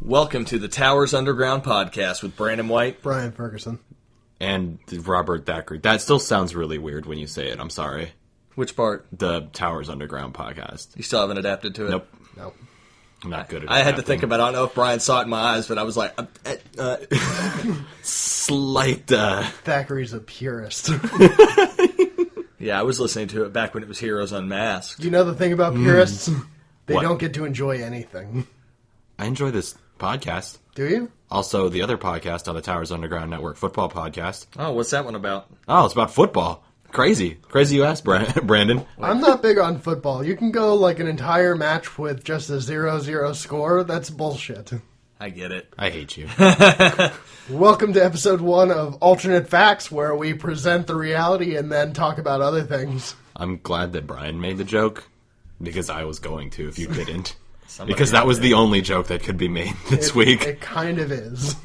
Welcome to the Towers Underground podcast with Brandon White, Brian Ferguson, and Robert Thackeray. That still sounds really weird when you say it. I'm sorry. Which part? The Towers Underground podcast. You still haven't adapted to it? Nope. I'm not good at it. I had to think about it. I don't know if Brian saw it in my eyes, but I was like... Slight... Thackeray's a purist. Yeah, I was listening to it back when it was Heroes Unmasked. You know the thing about purists? They What? don't get to enjoy anything. I enjoy this podcast. Do you? Also, the other podcast on the Towers Underground Network, Football Podcast. Oh, what's that one about? Oh, it's about football. Crazy you asked, Brandon. I'm not big on football. You can go like an entire match with just a 0-0 score. That's bullshit. I get it. I hate you. Welcome to episode 1 of Alternate Facts, where we present the reality and then talk about other things. I'm glad that Brian made the joke, because I was going to if you didn't. Somebody Because that out was there. the only joke that could be made this week. It kind of is.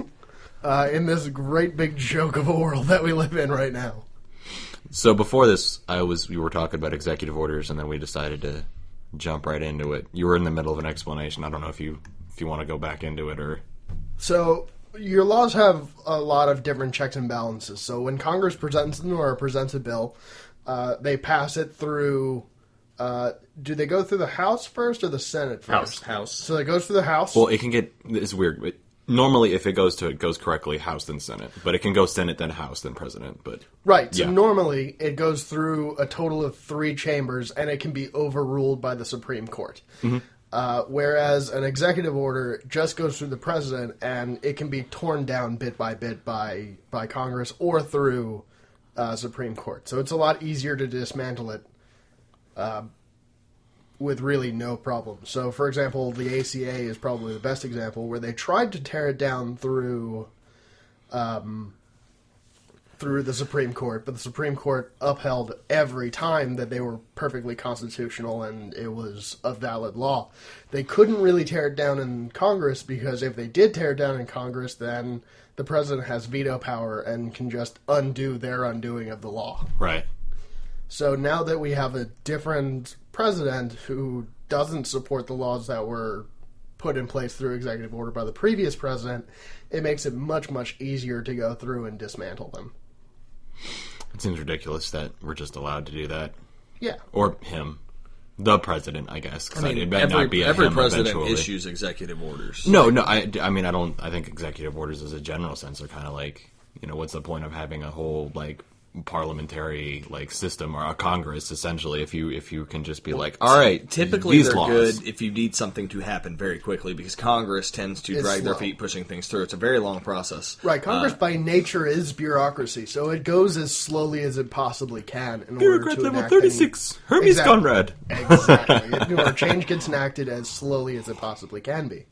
In this great big joke of a world that we live in right now. So before this, we were talking about executive orders, and then we decided to jump right into it. You were in the middle of an explanation. I don't know if you want to go back into it or... So, your laws have a lot of different checks and balances. So when Congress presents a bill, they pass it through... do they go through the House first or the Senate first? House. So it goes through the House? Well, it can get... It's weird. But normally, if it goes correctly, House then Senate. But it can go Senate then House then President. But Right. So yeah. normally, it goes through a total of 3 chambers, and it can be overruled by the Supreme Court. Mm-hmm. Whereas an executive order just goes through the president, and it can be torn down bit by bit by Congress or through Supreme Court. So it's a lot easier to dismantle it with really no problem. So, for example, the ACA is probably the best example, where they tried to tear it down through the Supreme Court, but the Supreme Court upheld every time that they were perfectly constitutional and it was a valid law. They couldn't really tear it down in Congress, because if they did tear it down in Congress, then the president has veto power and can just undo their undoing of the law. right. So now that we have a different president who doesn't support the laws that were put in place through executive order by the previous president, it makes it much, much easier to go through and dismantle them. It seems ridiculous that we're just allowed to do that. Yeah. Or him. The president, I guess. 'Cause I mean, it might not be a every him president eventually. issues executive orders. No, I think executive orders as a general sense are kind of like, what's the point of having a whole, like, parliamentary, like, system or a Congress, essentially, if you can just be like, all right, Typically, these they're laws. good if you need something to happen very quickly, because Congress tends to It's drag their slow. feet pushing things through. It's a very long process. Right, Congress by nature is bureaucracy, so it goes as slowly as it possibly can in Bureaucrat order to level enact 36, Hermes Exactly. Conrad. Exactly. Or change gets enacted as slowly as it possibly can be.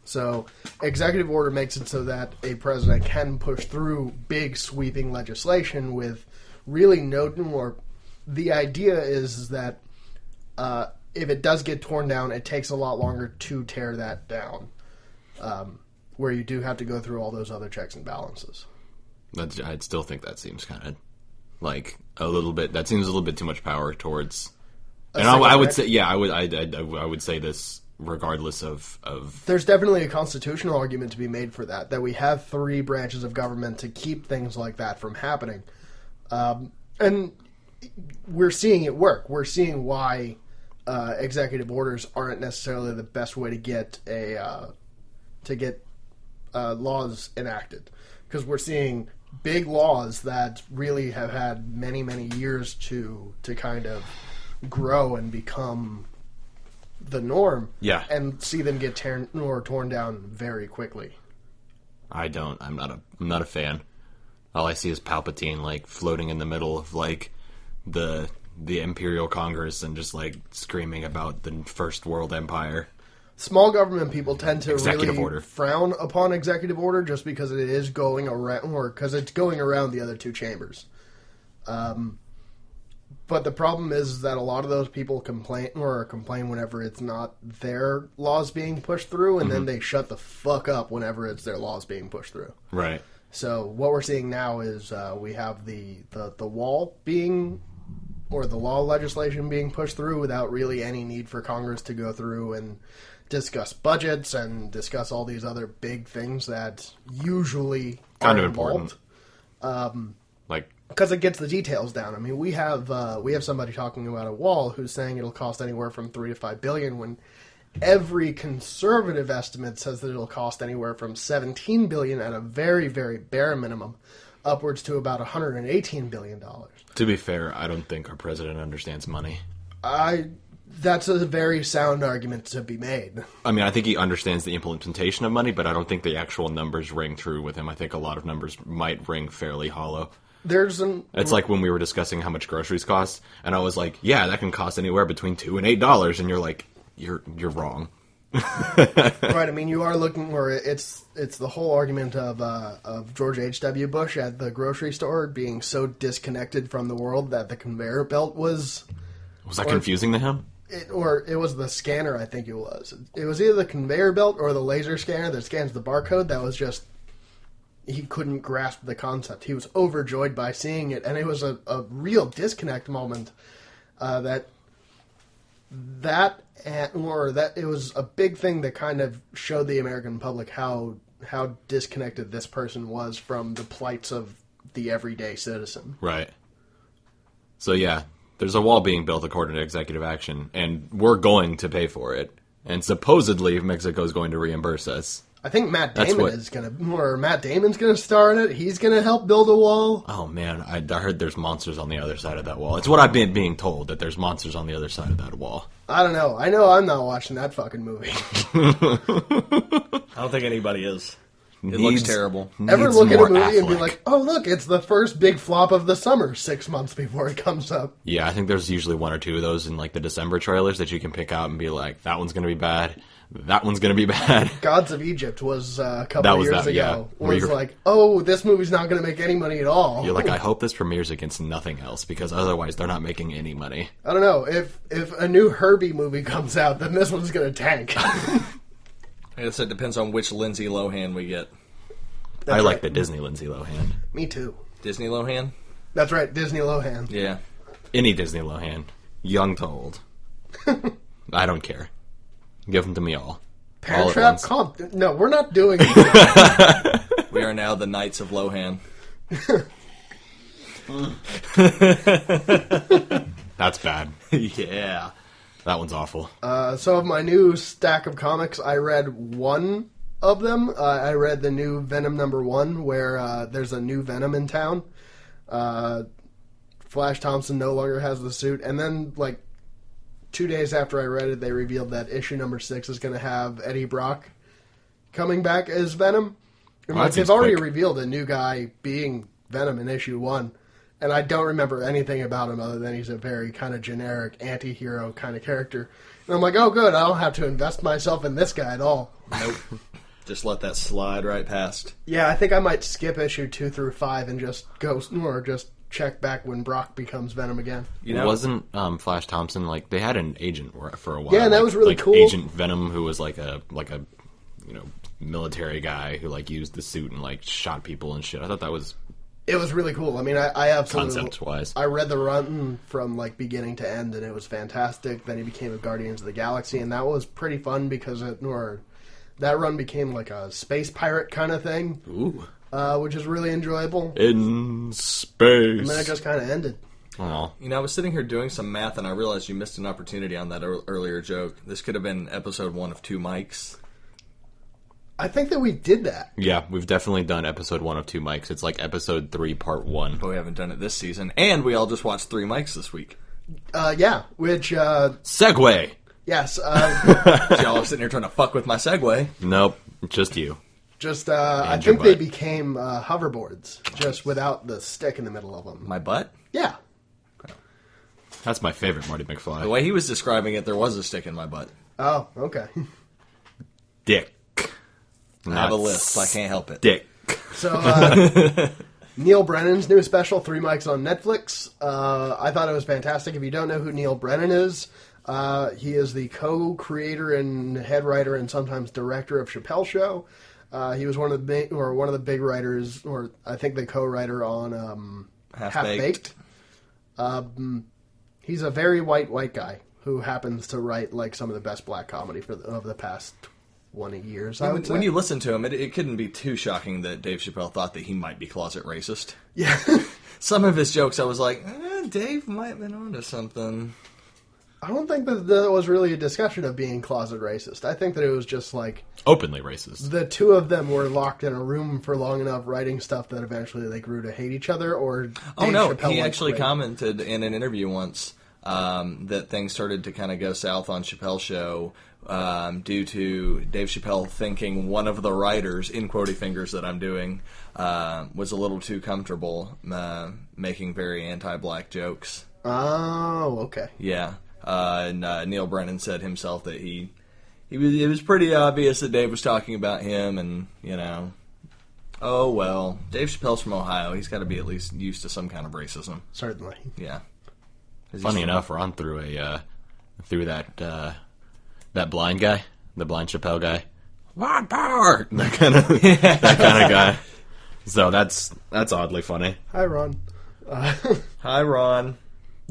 So, executive order makes it so that a president can push through big, sweeping legislation with really no more. The idea is that if it does get torn down, it takes a lot longer to tear that down, where you do have to go through all those other checks and balances. I'd still think that seems kind of like a little bit. That seems a little bit too much power towards. And I would say, yeah, I would say this regardless of. There's definitely a constitutional argument to be made for that we have 3 branches of government to keep things like that from happening. And we're seeing it work. We're seeing why executive orders aren't necessarily the best way to get laws enacted, because we're seeing big laws that really have had many, many years to kind of grow and become the norm. Yeah. And see them get torn down very quickly. I'm not a fan. All I see is Palpatine, like, floating in the middle of, like, the Imperial Congress and just, like, screaming about the First World Empire. Small government people tend to Executive really order. frown upon executive order just because it is going around, or because it's going around the other 2 chambers. But the problem is that a lot of those people complain whenever it's not their laws being pushed through, and then they shut the fuck up whenever it's their laws being pushed through. Right. So what we're seeing now is we have the wall being, or the law legislation being pushed through without really any need for Congress to go through and discuss budgets and discuss all these other big things that usually Kind are of important. Like, because it gets the details down. I mean, we have somebody talking about a wall who's saying it'll cost anywhere from $3 to $5 billion, when every conservative estimate says that it'll cost anywhere from $17 billion at a very, very bare minimum, upwards to about $118 billion. to be fair, I don't think our president understands money. That's a very sound argument to be made. I mean, I think he understands the implementation of money, but I don't think the actual numbers ring true with him. I think a lot of numbers might ring fairly hollow. It's like when we were discussing how much groceries cost, and I was like, yeah, that can cost anywhere between $2 and $8, and you're like, you're wrong. Right, I mean, you are looking where it's the whole argument of George H.W. Bush at the grocery store being so disconnected from the world that the conveyor belt was... Was that confusing to him? It was the scanner, I think it was. It was either the conveyor belt or the laser scanner that scans the barcode that was just... He couldn't grasp the concept. He was overjoyed by seeing it, and it was a real disconnect moment. It was a big thing that kind of showed the American public how disconnected this person was from the plights of the everyday citizen. Right. So yeah, there's a wall being built according to executive action, and we're going to pay for it. And supposedly Mexico's going to reimburse us. I think Matt Damon's gonna star in it. He's gonna help build a wall. Oh man, I heard there's monsters on the other side of that wall. It's what I've been being told, that there's monsters on the other side of that wall. I don't know. I know I'm not watching that fucking movie. I don't think anybody is. It looks terrible. Ever look at a movie and be like, oh look, it's the first big flop of the summer 6 months before it comes up. Yeah, I think there's usually one or two of those in like the December trailers that you can pick out and be like, that one's gonna be bad. That one's going to be bad. Gods of Egypt was a couple of years ago. Yeah. Where it's like, oh, this movie's not going to make any money at all. You're like, I hope this premieres against nothing else, because otherwise they're not making any money. I don't know. If a new Herbie movie comes out, then this one's going to tank. I guess it depends on which Lindsay Lohan we get. I like the Disney Lindsay Lohan. Me too. Disney Lohan? That's right, Disney Lohan. Yeah. Any Disney Lohan. Young to old. I don't care. Give them to me all. Parent Trap? No, we're not doing it. We are now the Knights of Lohan. That's bad. Yeah. That one's awful. So of my new stack of comics, I read one of them. I read the new Venom #1, where there's a new Venom in town. Flash Thompson no longer has the suit. And then, 2 days after I read it, they revealed that issue #6 is going to have Eddie Brock coming back as Venom. And they've already revealed a new guy being Venom in issue 1, and I don't remember anything about him other than he's a very kind of generic anti-hero kind of character. And I'm like, oh good, I don't have to invest myself in this guy at all. Nope. Just let that slide right past. Yeah, I think I might skip issue 2 through 5 and just go, or just check back when Brock becomes Venom again. You know, wasn't Flash Thompson they had an agent for a while? Yeah, and that was really cool. Agent Venom, who was like a military guy who used the suit and shot people and shit. I thought that was. It was really cool. I mean, I absolutely concept-wise. I read the run from beginning to end, and it was fantastic. Then he became a Guardians of the Galaxy, and that was pretty fun because that run became like a space pirate kind of thing. Ooh. Which is really enjoyable. In space. And then it just kind of ended. Oh. I was sitting here doing some math, and I realized you missed an opportunity on that earlier joke. This could have been episode 1 of 2 mics. I think that we did that. Yeah, we've definitely done episode 1 of 2 mics. It's like episode 3, part 1. But we haven't done it this season. And we all just watched 3 mics this week. Yeah, which... Segue! Yes. So y'all are sitting here trying to fuck with my segue. Nope, just you. I think they became hoverboards, just without the stick in the middle of them. My butt? Yeah. That's my favorite Marty McFly. The way he was describing it, there was a stick in my butt. Oh, okay. Dick. I have a list, I can't help it. Dick. So, Neil Brennan's new special, 3 Mics on Netflix. I thought it was fantastic. If you don't know who Neil Brennan is, he is the co-creator and head writer and sometimes director of Chappelle Show. He was one of the big writers, or I think the co-writer on Half-Baked. He's a very white guy who happens to write like some of the best black comedy of the past 20 years. I would say. When you listen to him, it couldn't be too shocking that Dave Chappelle thought that he might be closet racist. Yeah. Some of his jokes, I was like, Dave might have been onto something. I don't think that was really a discussion of being closet racist. I think that it was just like Openly racist. the two of them were locked in a room for long enough writing stuff that eventually they grew to hate each other. Or Dave Chappelle he went actually crazy. commented in an interview once that things started to kind of go south on Chappelle's show due to Dave Chappelle thinking one of the writers, in quotey fingers that I'm doing, was a little too comfortable making very anti-black jokes. Oh, okay. Yeah. And Neil Brennan said himself that it was pretty obvious that Dave was talking about him, and, you know, oh, well, Dave Chappelle's from Ohio. He's got to be at least used to some kind of racism. Certainly. Yeah. Funny enough, we're on through that blind guy, the blind Chappelle guy. What power? That kind of guy. So that's oddly funny. Hi, Ron. Hi, Ron.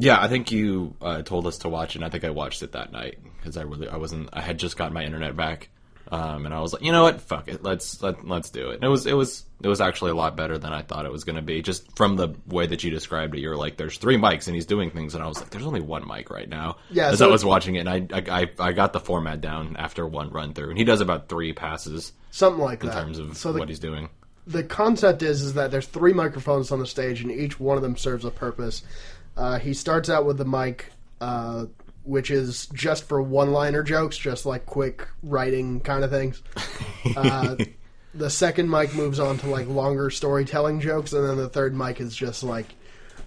Yeah, I think you told us to watch it, and I think I watched it that night because I had just gotten my internet back, and I was like, you know what, fuck it, let's do it. And it was actually a lot better than I thought it was going to be. Just from the way that you described it, you were like, there's 3 mics and he's doing things, and I was like, there's only 1 mic right now. Yeah, as so I was watching it, and I got the format down after 1 run through, and he does about 3 passes Something like in that. terms of what he's doing. The concept is that there's 3 microphones on the stage, and each one of them serves a purpose. He starts out with the mic, which is just for one-liner jokes, just like quick writing kind of things. The second mic moves on to like longer storytelling jokes, and then the third mic is just like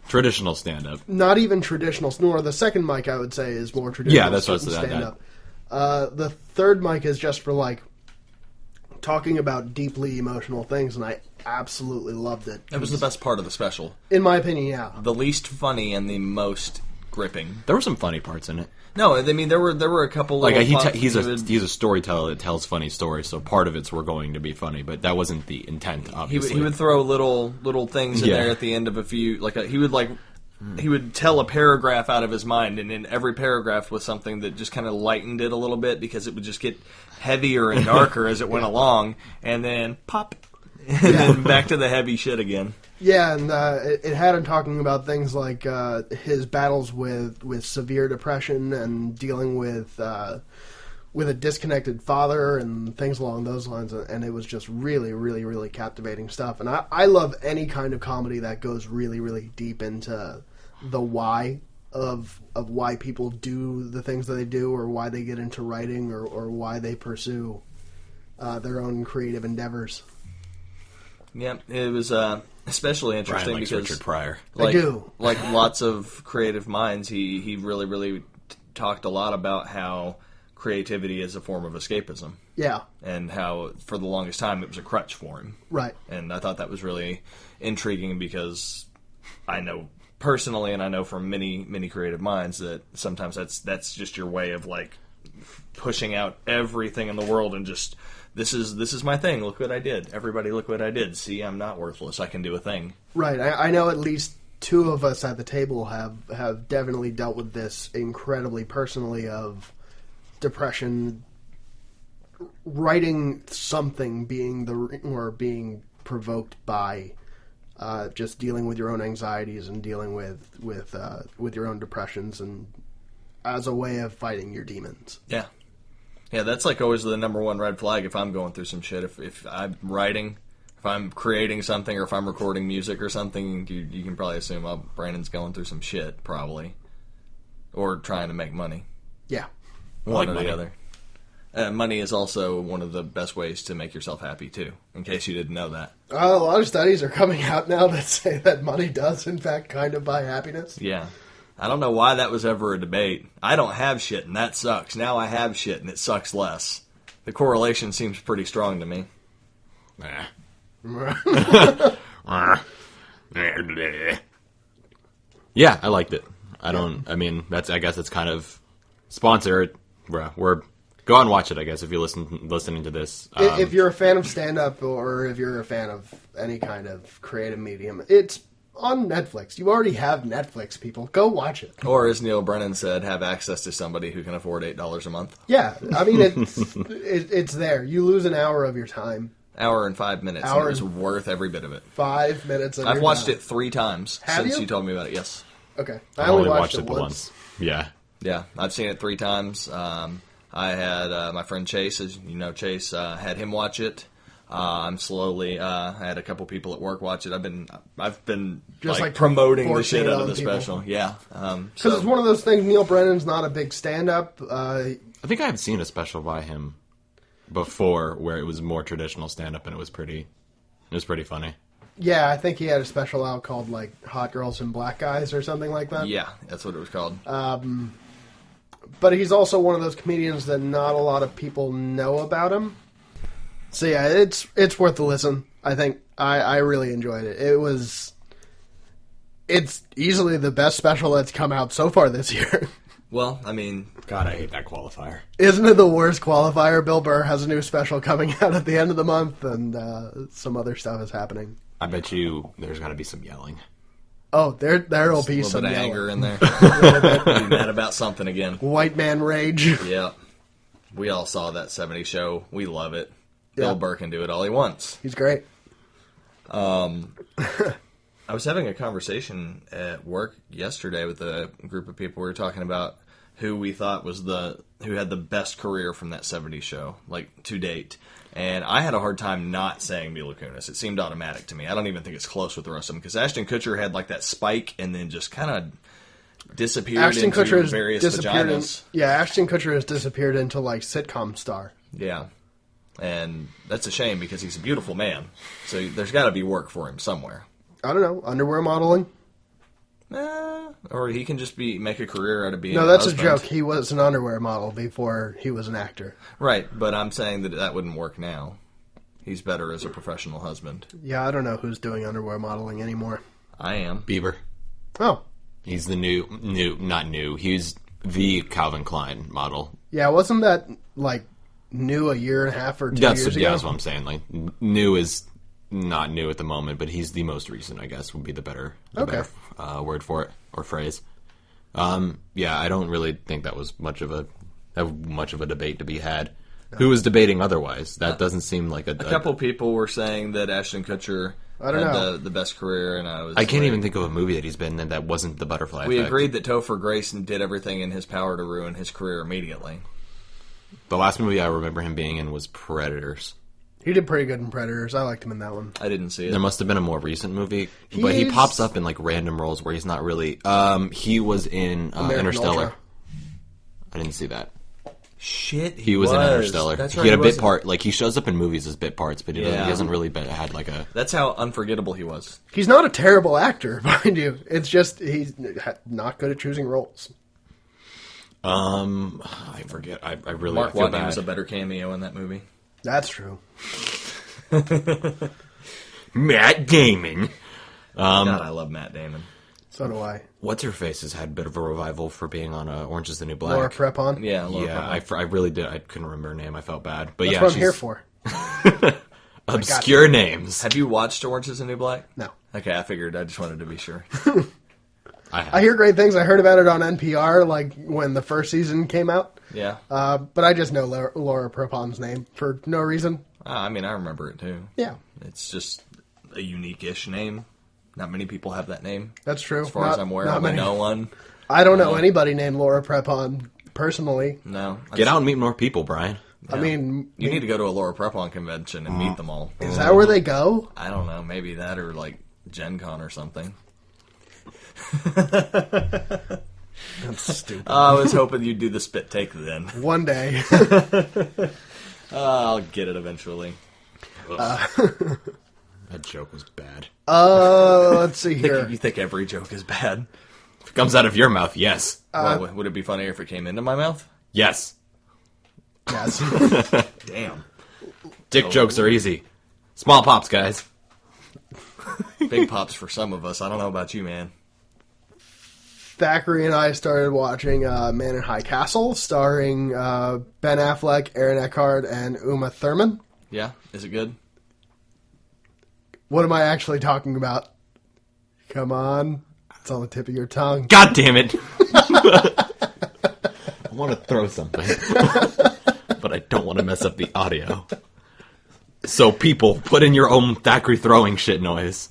Traditional stand-up. not even traditional. Nor the second mic, I would say, is more traditional. Yeah, that's what I said, stand-up. The third mic is just for like talking about deeply emotional things, and I absolutely loved it. That was the best part of the special. In my opinion, yeah. The least funny and the most gripping. There were some funny parts in it. No, I mean there were a couple Like little he's a storyteller that tells funny stories, so part of it's were going to be funny, but that wasn't the intent. Obviously, he would throw little things in Yeah. there at the end of a few, he would tell a paragraph out of his mind, and in every paragraph was something that just kind of lightened it a little bit because it would just get heavier and darker as it went along, and then pop, and then back to the heavy shit again. Yeah, and it had him talking about things like his battles with severe depression and dealing with a disconnected father and things along those lines, and it was just really, really, really captivating stuff. And I love any kind of comedy that goes really, really deep into the why of why people do the things that they do, or why they get into writing, or why they pursue their own creative endeavors. Yeah, it was especially interesting Brian likes because Richard Pryor. I do. Like lots of creative minds, he really, really talked a lot about how creativity is a form of escapism, Yeah, and how for the longest time it was a crutch for him. right. And I thought that was really intriguing because I know personally, and I know from many creative minds, that sometimes that's just your way of like pushing out everything in the world and just this is my thing. Look what I did. Everybody, look what I did. See, I'm not worthless. I can do a thing. Right. I know at least 2 of us at the table have definitely dealt with this incredibly personally, of depression, writing something being provoked by just dealing with your own anxieties and dealing with your own depressions, and as a way of fighting your demons. Yeah. Yeah, that's like always the number one red flag if I'm going through some shit. If I'm writing, if I'm creating something, or if I'm recording music or something, you can probably assume, oh, Brandon's going through some shit, probably. Or trying to make money. Yeah. One or money. the other. Money is also one of the best ways to make yourself happy, too, in case you didn't know that. A lot of studies are coming out now that say that money does, in fact, kind of buy happiness. Yeah. I don't know why that was ever a debate. I don't have shit, and that sucks. Now I have shit, and it sucks less. The correlation seems pretty strong to me. Yeah, I liked it. I guess it's kind of sponsored. We're go and watch it, I guess, if you're listening to this. If you're a fan of stand-up, or if you're a fan of any kind of creative medium, it's on Netflix. You already have Netflix, people. Go watch it. Or as Neil Brennan said, have access to somebody who can afford $8 a month. Yeah, I mean, it's there. You lose an hour of your time. Hour and 5 minutes. And it was worth every bit of it. 5 minutes of I've your watched time. it 3 times Have since you? you told me about it. Yes. Okay. I only watched it once. once. Yeah. Yeah, I've seen it 3 times. I had my friend Chase, as you know, Chase, had him watch it. I'm slowly. I had a couple people at work watch it. I've been Just, like like, promoting the forcing shit it out of on the people. special. Yeah, Because it's one of those things, Neil Brennan's not a big stand-up. I think I had seen a special by him before where it was more traditional stand-up, and it was pretty funny. Yeah, I think he had a special out called, like, Hot Girls and Black Guys or something like that. yeah, that's what it was called. But he's also one of those comedians that not a lot of people know about him. So yeah, it's worth a listen. I think I really enjoyed it. It's easily the best special that's come out so far this year. Well, I mean, God, I hate that qualifier. Isn't it the worst qualifier? Bill Burr has a new special coming out at the end of the month, and some other stuff is happening. I bet you there's got to be some yelling. Oh, there'll be a little some bit of yelling. anger in there. Be mad about something again. White man rage. Yeah, we all saw that '70s show. We love it. Yeah. Bill Burr can do it all he wants. He's great. I was having a conversation at work yesterday with a group of people. We were talking about who we thought was who had the best career from that '70s show, like to date. And I had a hard time not saying Mila Kunis. It seemed automatic to me. I don't even think it's close with the rest of them because Ashton Kutcher had like that spike and then just kind of disappeared Ashton into Kutcher has various disappeared. vaginas. Ashton Kutcher has disappeared into like sitcom star. Yeah. And that's a shame because he's a beautiful man. So there's got to be work for him somewhere. I don't know, underwear modeling. Or he can just make a career out of being No, that's husband. a joke. He was an underwear model before he was an actor. Right, but I'm saying that wouldn't work now. He's better as a professional husband. Yeah, I don't know who's doing underwear modeling anymore. I am. Bieber. Oh, He's the not new. He's the Calvin Klein model. yeah, wasn't that like new a year and a half or 2 That's years yeah, ago? that's what I'm saying. Like new is not new at the moment, but he's the most recent. I guess would be the better word for it or phrase. Yeah, I don't really think that was much of a debate to be had. No. Who was debating otherwise? That doesn't seem like a couple people were saying that Ashton Kutcher had the best career, and I can't even think of a movie that he's been in that wasn't The Butterfly We Effect. agreed that Topher Grace did everything in his power to ruin his career immediately. The last movie I remember him being in was Predators. He did pretty good in Predators. I liked him in that one. I didn't see it. There must have been a more recent movie, but he pops up in like random roles where he's not really. He was in Interstellar. Ultra. I didn't see that. Shit, He was in Interstellar. That's He right, had a bit wasn't. part. Like he shows up in movies as bit parts, but he Yeah. hasn't really had like a. That's how unforgettable he was. He's not a terrible actor, mind you. It's just he's not good at choosing roles. I forget. I really Mark feel Watney bad. was a better cameo in that movie. That's true. Matt Damon. God, I love Matt Damon. So do I. What's her face has had a bit of a revival for being on Orange Is the New Black. Laura Prepon. Yeah, Laura Yeah, Prepon. I really did. I couldn't remember her name. I felt bad, but That's yeah, what I'm she's here for. obscure names. Have you watched Orange Is the New Black? No. Okay, I figured. I just wanted to be sure. I hear great things. I heard about it on NPR, like when the first season came out. Yeah. But I just know Laura Prepon's name for no reason. I mean, I remember it too. Yeah, It's just a unique-ish name. Not many people have that name. that's true. As far as I'm aware, not I many. know one. I don't know anybody named Laura Prepon personally. No. Get out and meet more people, Brian. I mean, You need to go to a Laura Prepon convention and meet them all. is that where they go? I don't know. Maybe that or like Gen Con or something. That's stupid. I was hoping you'd do the spit take then. One day. I'll get it eventually. That joke was bad. Let's see here. You think every joke is bad? If it comes out of your mouth, yes. Well, would it be funnier if it came into my mouth? Yes. Yes. Damn. Dick jokes are easy. Small pops, guys. Big pops for some of us. I don't know about you, man. Thackeray and I started watching Man in High Castle, starring Ben Affleck, Aaron Eckhart, and Uma Thurman. Yeah? Is it good? What am I actually talking about? Come on. It's on the tip of your tongue. God damn it! I want to throw something, but I don't want to mess up the audio. So people, put in your own Thackeray throwing shit noise.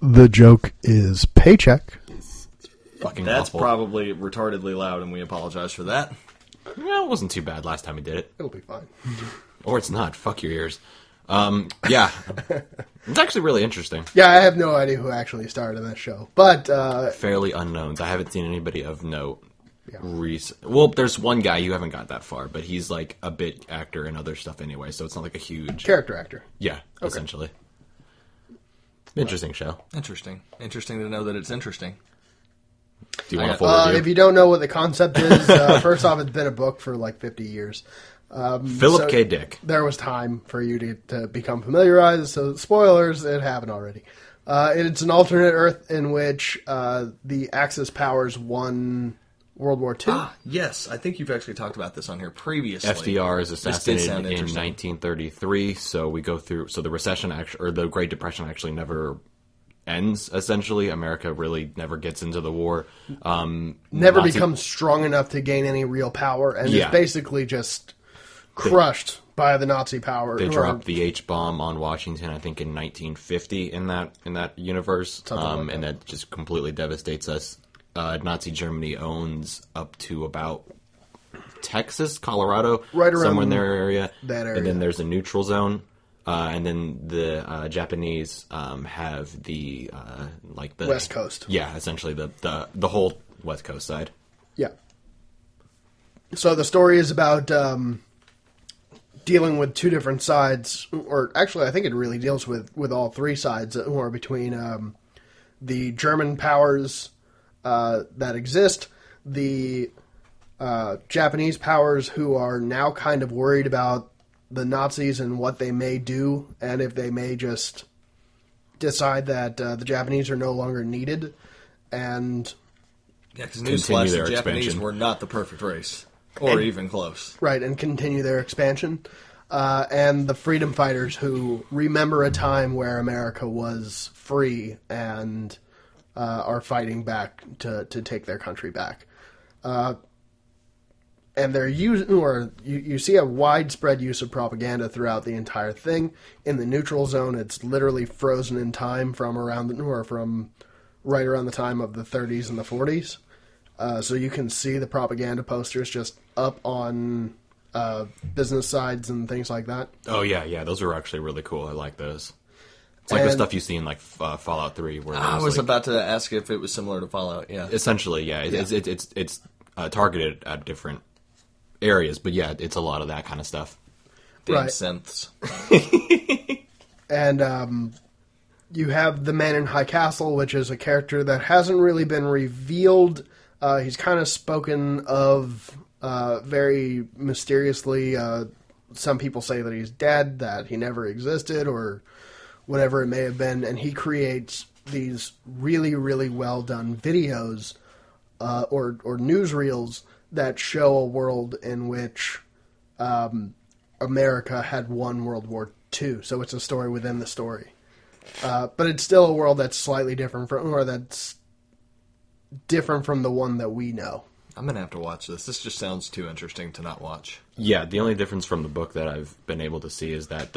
The joke is paycheck. Fucking That's awful. probably retardedly loud, and we apologize for that. Well, it wasn't too bad last time we did it. It'll be fine. Or it's not. Fuck your ears. Yeah. It's actually really interesting. Yeah, I have no idea who actually starred in that show. But, Fairly unknowns. I haven't seen anybody of note. Yeah. Well, there's one guy, you haven't got that far, but he's like a bit actor and other stuff anyway, so it's not like a huge... character actor. Yeah, essentially. Interesting show. Interesting to know that it's interesting. Do you want a full review? If you don't know what the concept is, first off, it's been a book for like 50 years. Philip K. Dick. There was time for you to become familiarized, so spoilers, it happened already. It's an alternate Earth in which the Axis powers won World War II. Yes, I think you've actually talked about this on here previously. FDR is This did assassinated sound in interesting. 1933, so we go through... So the recession, or the Great Depression actually never ends, essentially. America really never gets into the war. Never becomes strong enough to gain any real power, and Yeah. is basically just crushed by the Nazi power. They or- dropped the H-bomb on Washington, I think, in 1950 in that universe, Something like and that just completely devastates us. Nazi Germany owns up to about Texas, Colorado, Right around somewhere in their area. that area. And then there's a neutral zone, and then the Japanese have the like the West Coast. Yeah, essentially the whole West Coast side. Yeah. So the story is about dealing with two different sides, or actually, I think it really deals with all three sides, or between the German powers that exist, the Japanese powers who are now kind of worried about the Nazis and what they may do, and if they may just decide that the Japanese are no longer needed, and Yeah, because Continue newsflash, their the Japanese expansion. were not the perfect race. Or even close. right, and continue their expansion. And the freedom fighters who remember a time where America was free and are fighting back to take their country back. And they're using, or you see a widespread use of propaganda throughout the entire thing. In the neutral zone, it's literally frozen in time from right around the time of the 30s and the 40s. So you can see the propaganda posters just up on business sides and things like that. Oh yeah, those are actually really cool. I like those. It's like the And- stuff you see in like Fallout 3, where I there's, was like, about to ask if it was similar to Fallout, yeah. essentially, yeah, it's targeted at different areas, but yeah, it's a lot of that kind of stuff. Damn Right. synths. And you have the Man in High Castle, which is a character that hasn't really been revealed. He's kind of spoken of very mysteriously. Some people say that he's dead, that he never existed, or whatever it may have been. And he creates these really, really well done videos or newsreels that show a world in which America had won World War II. So it's a story within the story. But it's still a world that's slightly different that's different from the one that we know. I'm going to have to watch this. This just sounds too interesting to not watch. Yeah, the only difference from the book that I've been able to see is that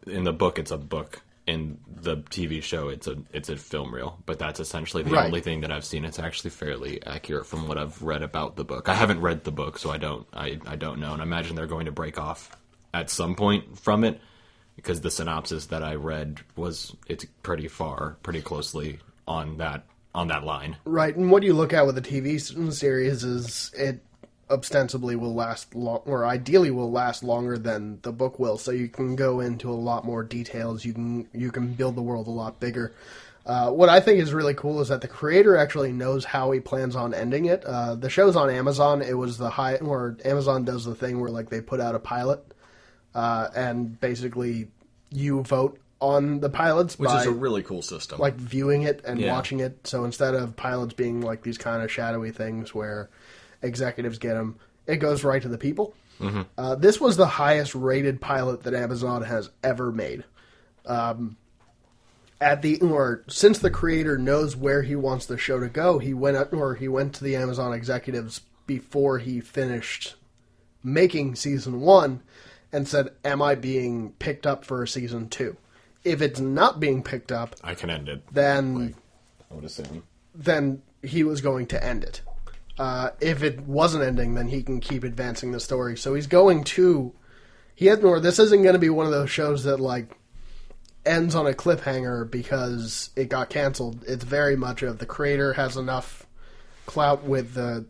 in the book it's a book. In the TV show, it's a film reel, but that's essentially the Right. only thing that I've seen. It's actually fairly accurate from what I've read about the book. I haven't read the book, so I don't know, and I imagine they're going to break off at some point from it, because the synopsis that I read it's pretty closely on that line. Right, and what you look at with the TV series is it ostensibly will last or ideally will last longer than the book will, so you can go into a lot more details. You can build the world a lot bigger. What I think is really cool is that the creator actually knows how he plans on ending it. The show's on Amazon. It was where Amazon does the thing where like they put out a pilot, and basically you vote on the pilots, Which by is a really cool system. like viewing it and Yeah. watching it. So instead of pilots being like these kind of shadowy things where executives get them, it goes right to the people. Mm-hmm. This was the highest rated pilot that Amazon has ever made. since the creator knows where he wants the show to go, he went to the Amazon executives before he finished making season 1 and said, "Am I being picked up for season 2? If it's not being picked up, I can end it. then I would assume. then he was going to end it. If it wasn't ending, then he can keep advancing the story. So he's going to. This isn't going to be one of those shows that like ends on a cliffhanger because it got canceled. It's very much of the creator has enough clout with the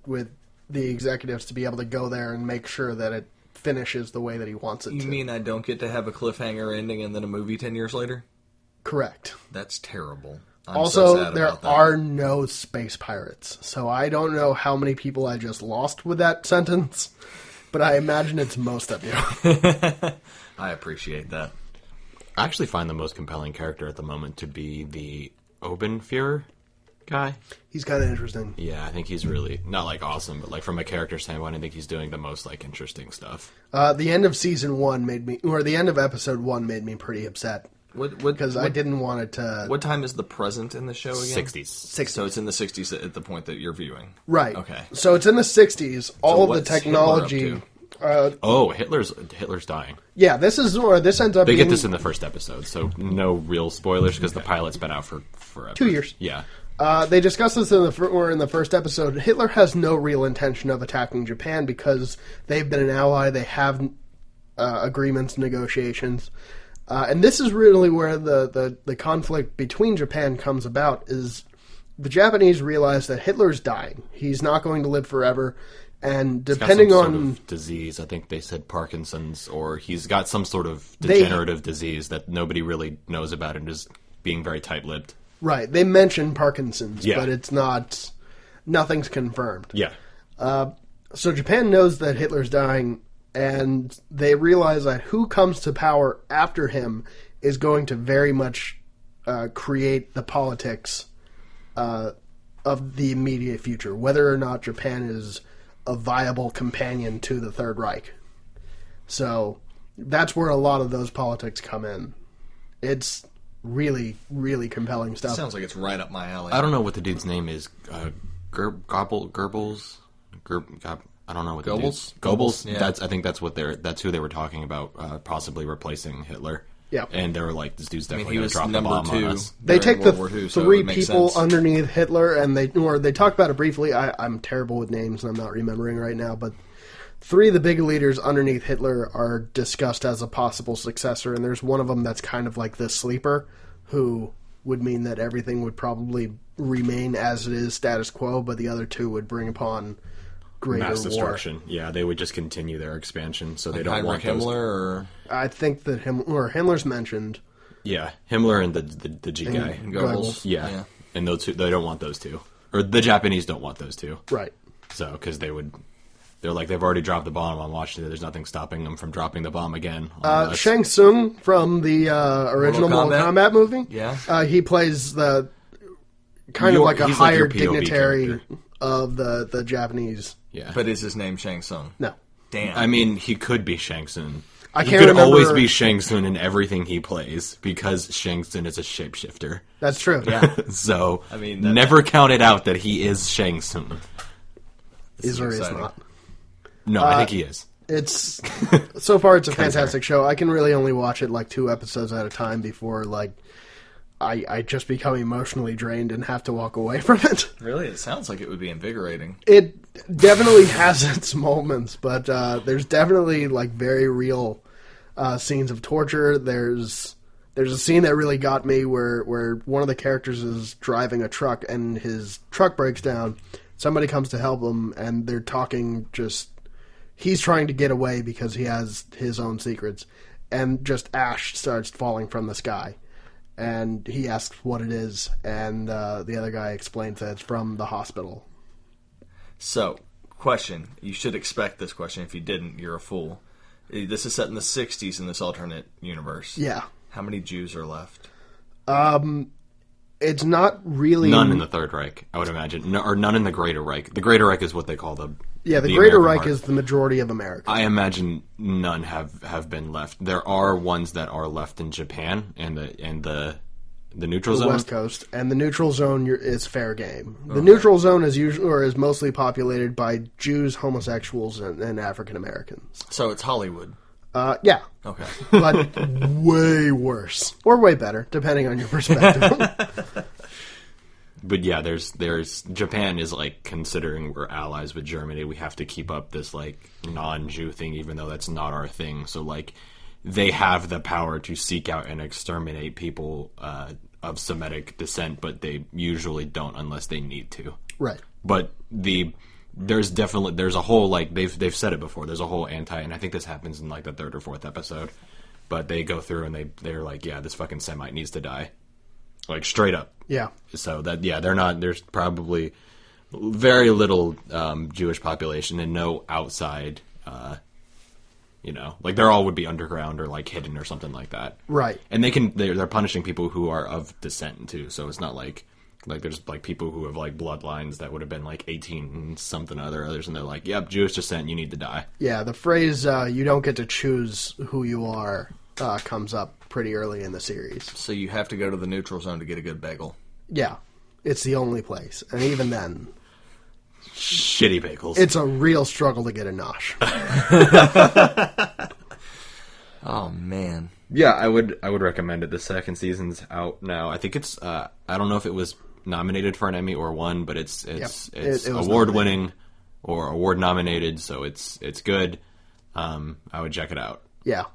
executives to be able to go there and make sure that it finishes the way that he wants it to. You mean I don't get to have a cliffhanger ending and then a movie 10 years later? Correct. That's terrible. I'm Also, so sad there about that. are no space pirates, so I don't know how many people I just lost with that sentence, but I imagine it's most of you. I appreciate that. I actually find the most compelling character at the moment to be the Obenführer guy. He's kind of interesting. Yeah, I think he's really, not like awesome, but like from a character standpoint, I think he's doing the most like interesting stuff. The end of season 1 the end of episode 1 made me pretty upset because I didn't want it to. What time is the present in the show again? 60s. So it's in the 60s at the point that you're viewing. Right. Okay. So it's in the 60s. All of the what's technology. Hitler Hitler's dying. Yeah, this ends up They being get this in the first episode, so no real spoilers because the pilot's been out for forever. 2 years. Yeah. They discuss this in the first episode. Hitler has no real intention of attacking Japan because they've been an ally. They have agreements, negotiations. And this is really where the conflict between Japan comes about, is the Japanese realize that Hitler's dying. He's not going to live forever. And depending He's got on... some sort of disease, I think they said Parkinson's, or he's got some sort of degenerative disease that nobody really knows about and is being very tight-lipped. Right, they mention Parkinson's, Yeah. but it's not... Nothing's confirmed. Yeah. So Japan knows that Hitler's dying, and they realize that who comes to power after him is going to very much create the politics of the immediate future, whether or not Japan is a viable companion to the Third Reich. So that's where a lot of those politics come in. It's really, really compelling stuff. Sounds like it's right up my alley. I don't know what the dude's name is. Goebbels? I don't know what Goebbels? Goebbels? Yeah. I think that's who they were talking about, possibly replacing Hitler. Yeah. And they were like, this dude's I mean, definitely he going was to drop the number bomb on 2. us. They during take the World War II, so it three would make people sense. underneath Hitler, and they talk about it briefly. I'm terrible with names, and I'm not remembering right now, but 3 of the big leaders underneath Hitler are discussed as a possible successor, and there's one of them that's kind of like the sleeper, who would mean that everything would probably remain as it is, status quo, but the other 2 would bring upon greater Mass war. destruction. Yeah, they would just continue their expansion, so they don't Heinrich want those. Himmler, or I think that Himmler's mentioned. Yeah, Himmler and the G guy. Goebbels. Yeah. And those 2, they don't want those 2. Or the Japanese don't want those 2. Right. So, because they've already dropped the bomb on Washington. There's nothing stopping them from dropping the bomb again. Shang Tsung from the original Mortal Kombat movie. Yeah. He plays the kind of like a he's like higher your POV dignitary character. of the Japanese. Yeah. But is his name Shang Tsung? No. Damn. I mean, he could be Shang Tsung. I He can't could remember- always be Shang Tsung in everything he plays because Shang Tsung is a shapeshifter. That's true. Yeah. So, I mean, never count it out that he is Shang Tsung. Is or is exciting. not. No, I think he is. It's so far it's a fantastic show. I can really only watch it like 2 episodes at a time before like I just become emotionally drained and have to walk away from it. Really? It sounds like it would be invigorating. It definitely has its moments, but there's definitely like very real scenes of torture. There's a scene that really got me where one of the characters is driving a truck and his truck breaks down. Somebody comes to help him and they're talking he's trying to get away because he has his own secrets, and just ash starts falling from the sky. And he asks what it is, and the other guy explains that it's from the hospital. So, question. You should expect this question. If you didn't, you're a fool. This is set in the 60s in this alternate universe. Yeah. How many Jews are left? It's not really... None in the Third Reich, I would imagine. No, or none in the Greater Reich. The Greater Reich is what they call the Yeah, the Greater American Reich part. is the majority of America. I imagine none have been left. There are ones that are left in Japan and the The neutral the zone? West Coast, and the neutral zone is fair game. The neutral zone is usually or is mostly populated by Jews, homosexuals, and African Americans. So it's Hollywood. Yeah, Okay. but way worse or way better, depending on your perspective. But yeah, there's Japan is like, considering we're allies with Germany, we have to keep up this like non-Jew thing, even though that's not our thing. So like, they have the power to seek out and exterminate people of Semitic descent, but they usually don't unless they need to. Right. But there's a whole like they've said it before. There's a whole and I think this happens in like the 3rd or 4th episode. But they go through and they're like, yeah, this fucking Semite needs to die, like straight up. Yeah. So that they're not. There's probably very little Jewish population and no outside. Like they're all would be underground or like hidden or something like that. Right. And they're punishing people who are of descent too. So it's not like there's like people who have like bloodlines that would have been like 18 and something or others, and they're like, yep, Jewish descent, you need to die. Yeah, the phrase "you don't get to choose who you are" comes up pretty early in the series. So you have to go to the neutral zone to get a good bagel. Yeah, it's the only place, and even then, Shitty bagels. it's a real struggle to get a nosh. Oh man. Yeah, I would recommend it. The 2nd season's out now. I think it's I don't know if it was nominated for an Emmy or won, but it's It was award winning or award nominated, so it's good. I would check it out. Yeah.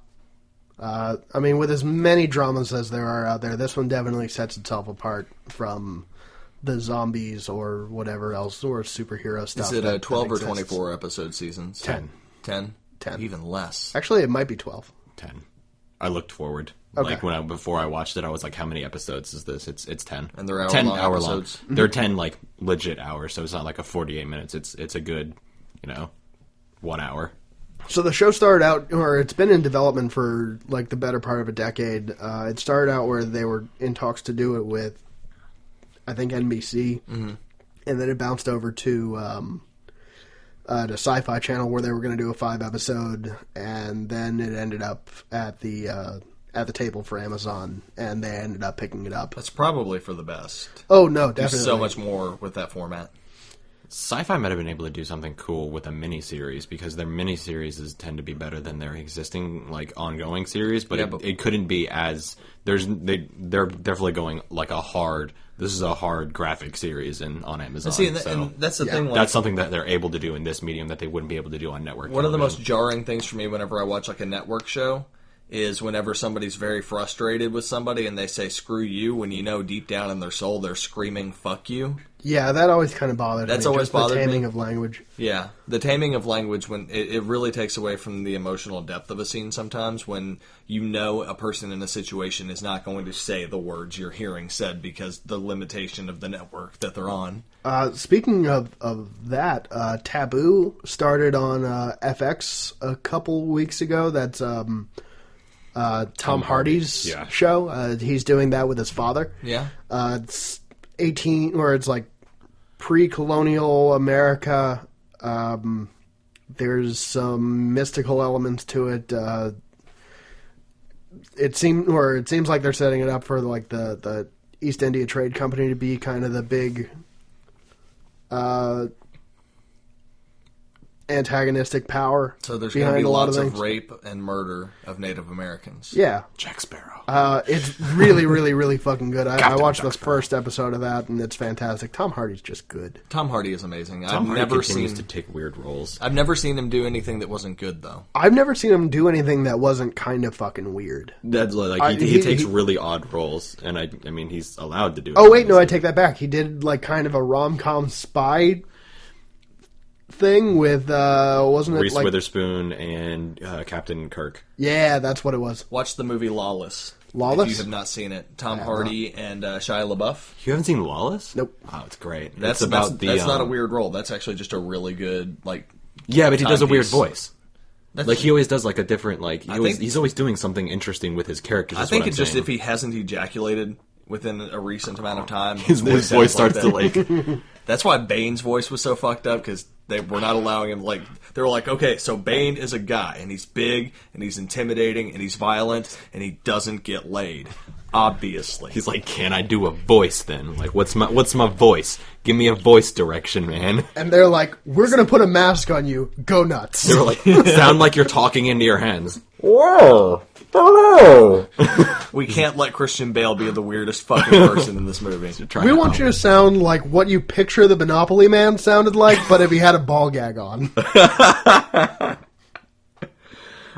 I mean, with as many dramas as there are out there, this one definitely sets itself apart from the zombies or whatever else, or superhero stuff. Is it a 12 or exists. 24 episode seasons? 10. 10? 10. Even less. Actually, it might be 12. 10. I looked forward. Okay. Like before I watched it, I was like, how many episodes is this? It's 10. And they're 10 hour-long hour episodes? long. They're 10 like legit hours, so it's not like a 48 minutes. It's a good, 1 hour. So the show started out, or it's been in development for like the better part of a decade. It started out where they were in talks to do it with, I think, NBC, and then it bounced over to the Sci-Fi Channel where they were going to do a 5-episode, and then it ended up at the table for Amazon, and they ended up picking it up. That's probably for the best. Oh no, There's definitely so much more with that format. Sci-Fi might have been able to do something cool with a miniseries, because their miniseries tend to be better than their existing like ongoing series. But, Yeah, but- it couldn't be as they're definitely going like a hard. This is a hard graphic series on Amazon. See, and, so and that's the Yeah. thing. Like, that's something that they're able to do in this medium that they wouldn't be able to do on network. one of the most television. jarring things for me whenever I watch like a network show is whenever somebody's very frustrated with somebody and they say "screw you" when you know deep down in their soul they're screaming "fuck you." Yeah, that always kind of bothered me. That's always just bothered the taming me. of language. Yeah, the taming of language when it really takes away from the emotional depth of a scene sometimes when you know a person in a situation is not going to say the words you're hearing said because the limitation of the network that they're on. Speaking of that, Taboo started on FX a couple weeks ago. That's Tom Hardy's yeah. show. He's doing that with his father. Yeah. It's 18, or it's like pre-colonial America. There's some mystical elements to it. It seems like they're setting it up for like the East India Trade Company to be kind of the big antagonistic power. So there's going to behind be a lot lots of of things. rape and murder of Native Americans. Yeah. Jack Sparrow. It's really, really, really fucking good. I Captain watched Jack the first episode of that, and it's fantastic. Tom Hardy's just good. Tom Hardy is amazing. Tom I've Hardy never continues seen to take weird roles. I've never seen him do anything that wasn't good though. I've never seen him do anything that wasn't kind of fucking weird. That's like he- he takes he- really odd roles, and I mean he's allowed to do. Oh it, wait, no, I obviously. take that back. He did like kind of a rom-com spy thing with wasn't it Reese like Witherspoon and Captain Kirk. Yeah, that's what it was. Watch the movie Lawless. Lawless? If you have not seen it, Tom Hardy and Shia LaBeouf. You haven't seen Lawless? Nope. Oh, it's great. That's it's about the. That's not a weird role. That's actually just a really good like. Yeah, but he does a weird timepiece. voice. That's, Like he always does, like a different like. think- He's always doing something interesting with his characters. I is think what I'm it's just saying. if he hasn't ejaculated within a recent amount of time, his then it voice sounds starts to that. like. That's why Bane's voice was so fucked up because they were not allowing him. Like they were like, okay, so Bane is a guy and he's big and he's intimidating and he's violent and he doesn't get laid. Obviously. He's like, can I do a voice then? Like, what's my voice? Give me a voice direction, man. And they're like, we're going to put a mask on you. Go nuts. They were like, sound like you're talking into your hands. Whoa! Hello! We can't let Christian Bale be the weirdest fucking person in this movie. We want you to sound like what you picture the Monopoly Man sounded like, but if he had a ball gag on.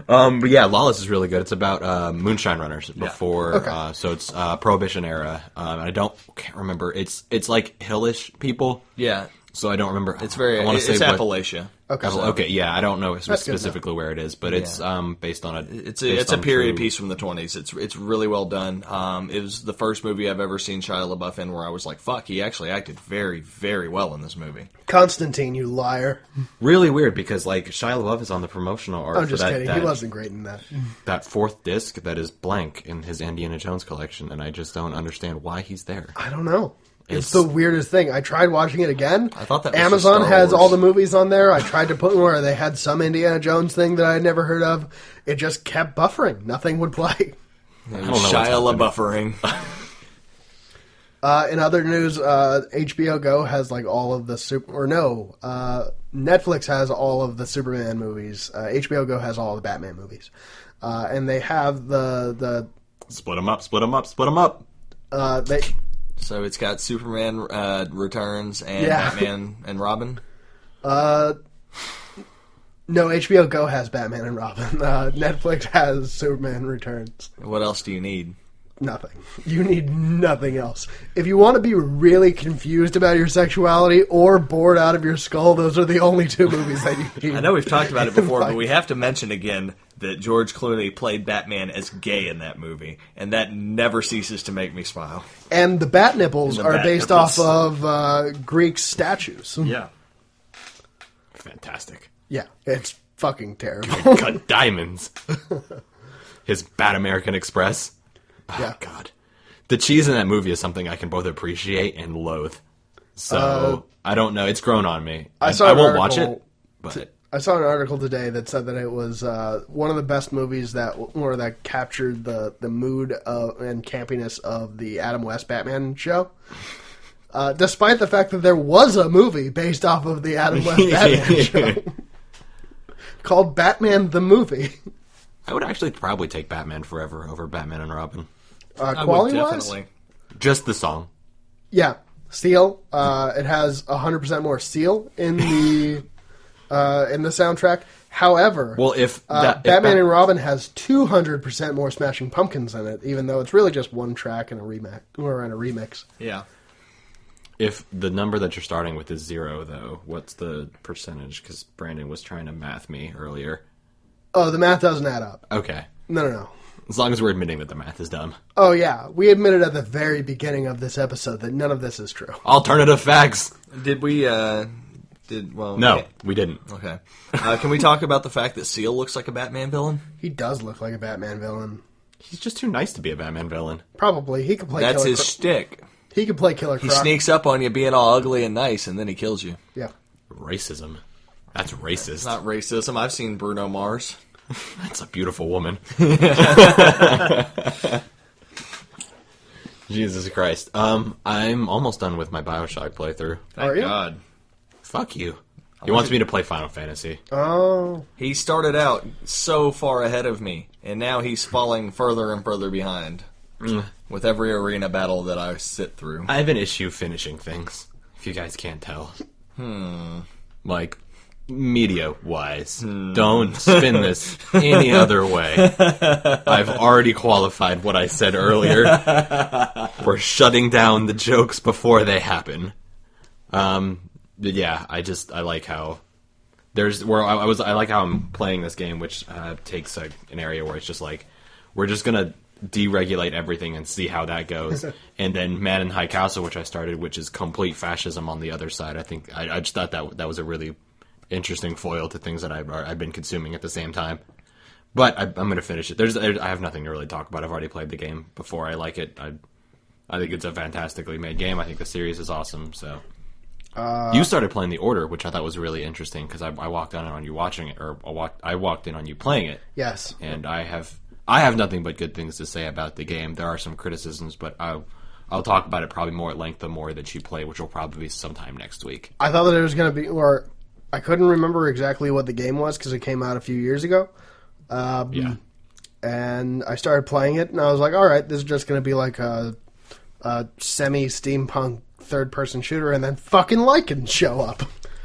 But yeah, Lawless is really good. It's about moonshine runners before, Okay. So it's Prohibition era. Can't remember. It's like hillish people. Yeah. So I don't remember. It's very. I want to say It's what, Appalachia. Okay. Okay, yeah, I don't know good specifically where it is, but it's based on a. It's based a on period true- piece from the 20s. It's really well done. It was the first movie I've ever seen Shia LaBeouf in where I was like, fuck, he actually acted very, very well in this movie. Constantine, you liar. Really weird because like Shia LaBeouf is on the promotional art I'm for just that, kidding. He wasn't great in that. that fourth disc that is blank in his Indiana Jones collection, and I just don't understand why he's there. I don't know. It's It's- the weirdest thing. I tried watching it again. I thought that was Amazon for Star has Wars. all the movies on there. I tried to put where they had some Indiana Jones thing that I had never heard of. It just kept buffering. Nothing would play. I don't know what's Shia happening. LaBeoufering. In other news, HBO Go has like all of the Netflix has all of the Superman movies. HBO Go has all the Batman movies, and they have the Split them up, split them up, split them up. they So it's got Superman Returns and Yeah. Batman and Robin. no HBO Go has Batman and Robin. Netflix has Superman Returns. What else do you need? Nothing. You need nothing else. If you want to be really confused about your sexuality or bored out of your skull, those are the only two movies that you need. I know we've talked about it before, but we have to mention again that George Clooney played Batman as gay in that movie, and that never ceases to make me smile. And the bat nipples And the are bat based nipples. off of Greek statues. Yeah. Fantastic. Yeah, it's fucking terrible. Cut diamonds. His Bat American Express. Oh, Yeah. God. The cheese in that movie is something I can both appreciate and loathe. So, I don't know. It's grown on me. I saw I an won't watch article it, but I saw an article today that said that it was one of the best movies that captured the mood and campiness of the Adam West Batman show. Despite the fact that there was a movie based off of the Adam West Batman show called Batman the Movie. I would actually probably take Batman Forever over Batman and Robin. I would Quality-wise? definitely. Just the song. Yeah, Seal. It has 100% more Seal in the soundtrack. However, Well, if Batman and Robin has 200% more Smashing Pumpkins in it, even though it's really just one track and a remix. Yeah. If the number that you're starting with is 0, though, what's the percentage? Because Brandon was trying to math me earlier. Oh, the math doesn't add up. Okay. No. As long as we're admitting that the math is dumb. Oh, yeah. We admitted at the very beginning of this episode that none of this is true. Alternative facts! Did we, No, okay. we didn't. Okay. Can we talk about the fact that Seal looks like a Batman villain? He does look like a Batman villain. He's just too nice to be a Batman villain. Probably. He could play That's Killer his shtick. He could play Killer He Croc. sneaks up on you being all ugly and nice, and then he kills you. Yeah. Racism. That's racist. It's not racism. I've seen Bruno Mars. That's a beautiful woman. Jesus Christ. I'm almost done with my Bioshock playthrough. Thank Are you? God. Fuck you. He wants me to play Final Fantasy. Oh. He started out so far ahead of me, and now he's falling further and further behind with every arena battle that I sit through. I have an issue finishing things, if you guys can't tell. Like, media-wise. Don't spin this any other way. I've already qualified what I said earlier. We're shutting down the jokes before they happen. But yeah, I like how I like how I'm playing this game, which takes an area where it's just like we're just gonna deregulate everything and see how that goes. And then Man in High Castle, which I started, which is complete fascism on the other side. I think I just thought that was a really interesting foil to things that I've been consuming at the same time. But I'm going to finish it. I have nothing to really talk about. I've already played the game before. I like it. I think it's a fantastically made game. I think the series is awesome. So you started playing The Order, which I thought was really interesting because I walked in on you watching it, or I walked in on you playing it. Yes. And I have I have nothing but good things to say about the game. There are some criticisms, but I'll talk about it probably more at length the more that you play, which will probably be sometime next week. I thought that it was going to be, or I couldn't remember exactly what the game was because it came out a few years ago. Yeah. And I started playing it, and I was like, all right, this is just going to be like a semi-steampunk third-person shooter, and then fucking Lycans show up.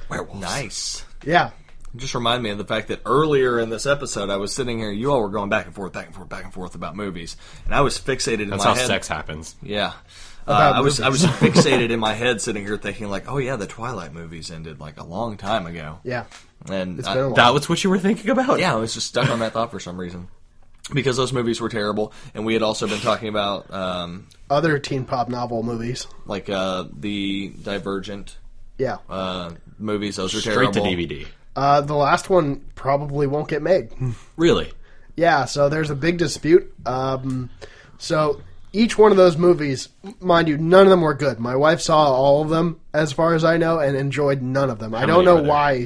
Werewolves. Nice. Yeah. Just remind me of the fact that earlier in this episode, I was sitting here, you all were going back and forth about movies, and I was fixated in That's my how head. sex happens. Yeah. About I was movies. fixated in my head sitting here thinking like, oh yeah, the Twilight movies ended like a long time ago. Yeah. And It's been a while. That was what you were thinking about? yeah, I was just stuck on that thought for some reason. Because those movies were terrible, and we had also been talking about Other teen pop novel movies. like the Divergent Yeah. movies. Those are Straight terrible. to DVD. The last one probably won't get made. Really? Yeah, so there's a big dispute. So each one of those movies, mind you, none of them were good. My wife saw all of them, as far as I know, and enjoyed none of them. I don't many know are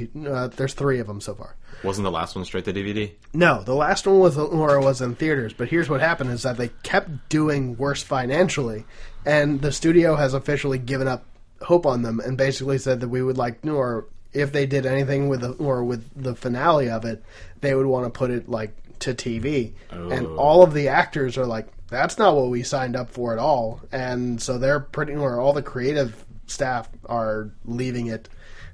there? why. There's 3 of them so far. Wasn't the last one straight to DVD? No, the last one was in theaters, but here's what happened is that they kept doing worse financially, and the studio has officially given up hope on them and basically said that we would like, or if they did anything with the finale of it, they would want to put it like to TV. And all of the actors are like, that's not what we signed up for at all. And so they're all the creative staff are leaving it.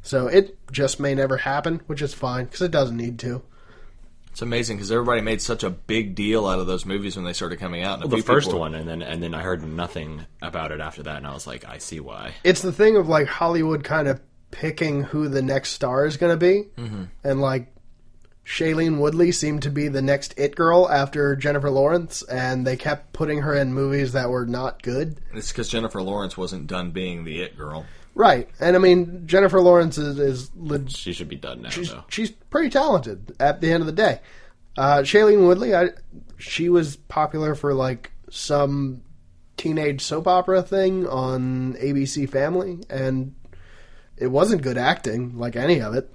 So it just may never happen, which is fine because it doesn't need to. It's amazing because everybody made such a big deal out of those movies when they started coming out. And a Well, the few first people- one, and then I heard nothing about it after that, and I was like, I see why. It's the thing of like Hollywood kind of picking who the next star is going to be, and like Shailene Woodley seemed to be the next it girl after Jennifer Lawrence, and they kept putting her in movies that were not good. It's because Jennifer Lawrence wasn't done being the it girl. Right, and I mean Jennifer Lawrence is She should be done now, though. she's pretty talented at the end of the day. Shailene Woodley, she was popular for like some teenage soap opera thing on ABC Family, and it wasn't good acting, like any of it.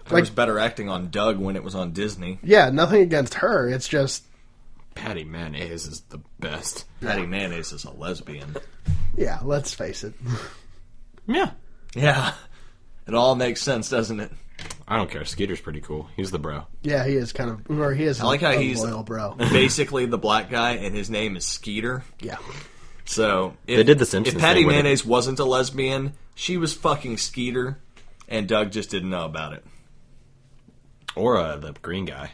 There was better acting on Doug when it was on Disney. Yeah, nothing against her. It's just, Patty Mayonnaise is the best. Patty Mayonnaise is a lesbian. yeah, let's face it. Yeah. Yeah. It all makes sense, doesn't it? I don't care. Skeeter's pretty cool. He's the bro. Yeah, he is kind of, or he is I like how he's loyal bro. basically the black guy, and his name is Skeeter. Yeah. So if, They did the Simpsons if Patty thing with it. Mayonnaise wasn't a lesbian, she was fucking Skeeter, and Doug just didn't know about it. Or the green guy.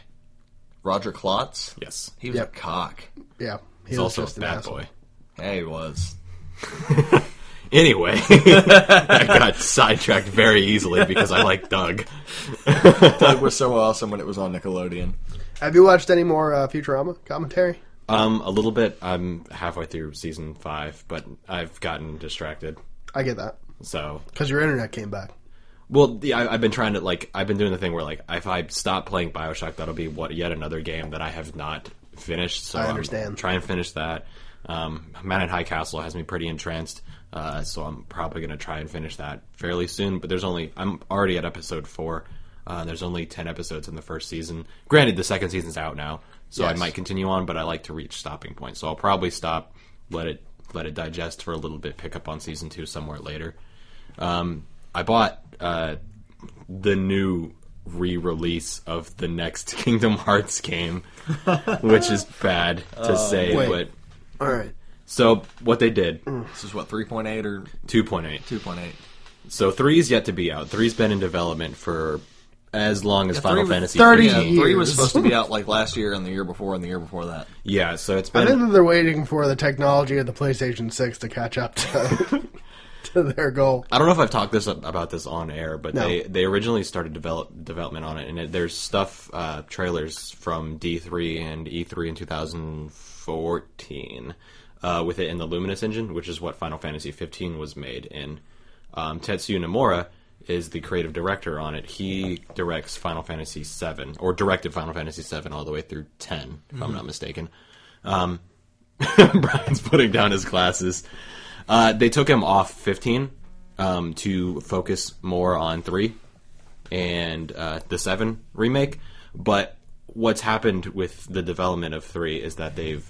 Roger Klotz? Yes. He was Yep. a cock. Yeah. He He's was also just a an bad asshole. boy. Yeah, he was. Anyway, I got sidetracked very easily because I like Doug. Doug was so awesome when it was on Nickelodeon. Have you watched any more Futurama commentary? A little bit. I'm halfway through season 5, but I've gotten distracted. I get that. So, Because your internet came back. well, yeah, I've been trying to I've been doing the thing where if I stop playing BioShock, that'll be yet another game that I have not finished. So I understand. I'm trying to finish that. Man in High Castle has me pretty entranced, so I'm probably going to try and finish that fairly soon. But I'm already at episode 4. There's only 10 episodes in the first season. Granted, the second season's out now, so I Yes. might continue on, but I like to reach stopping point. So I'll probably stop, let it digest for a little bit, pick up on season 2 somewhere later. I bought the new re-release of the next Kingdom Hearts game, which is bad to say, wait. but All right. so what they did, This is what, 3.8 or 2.8. 2.8? So 3's yet to be out. 3's been in development for as long as Final Fantasy 30 15. Yeah, 3 was years. supposed to be out like last year and the year before and the year before that. Yeah, so it's I been think that they're waiting for the technology of the PlayStation 6 to catch up to, to their goal. I don't know if I've talked about this on air, but No. they originally started development on it, and there's stuff, trailers from D3 and E3 in 2014 with it in the Luminous engine, which is what Final Fantasy 15 was made in. Tetsuya Nomura is the creative director on it. He directs Final Fantasy 7, or directed Final Fantasy 7 all the way through 10, if I'm not mistaken. Brian's putting down his glasses. They took him off 15 to focus more on 3 and the 7 remake. But what's happened with the development of 3 is that they've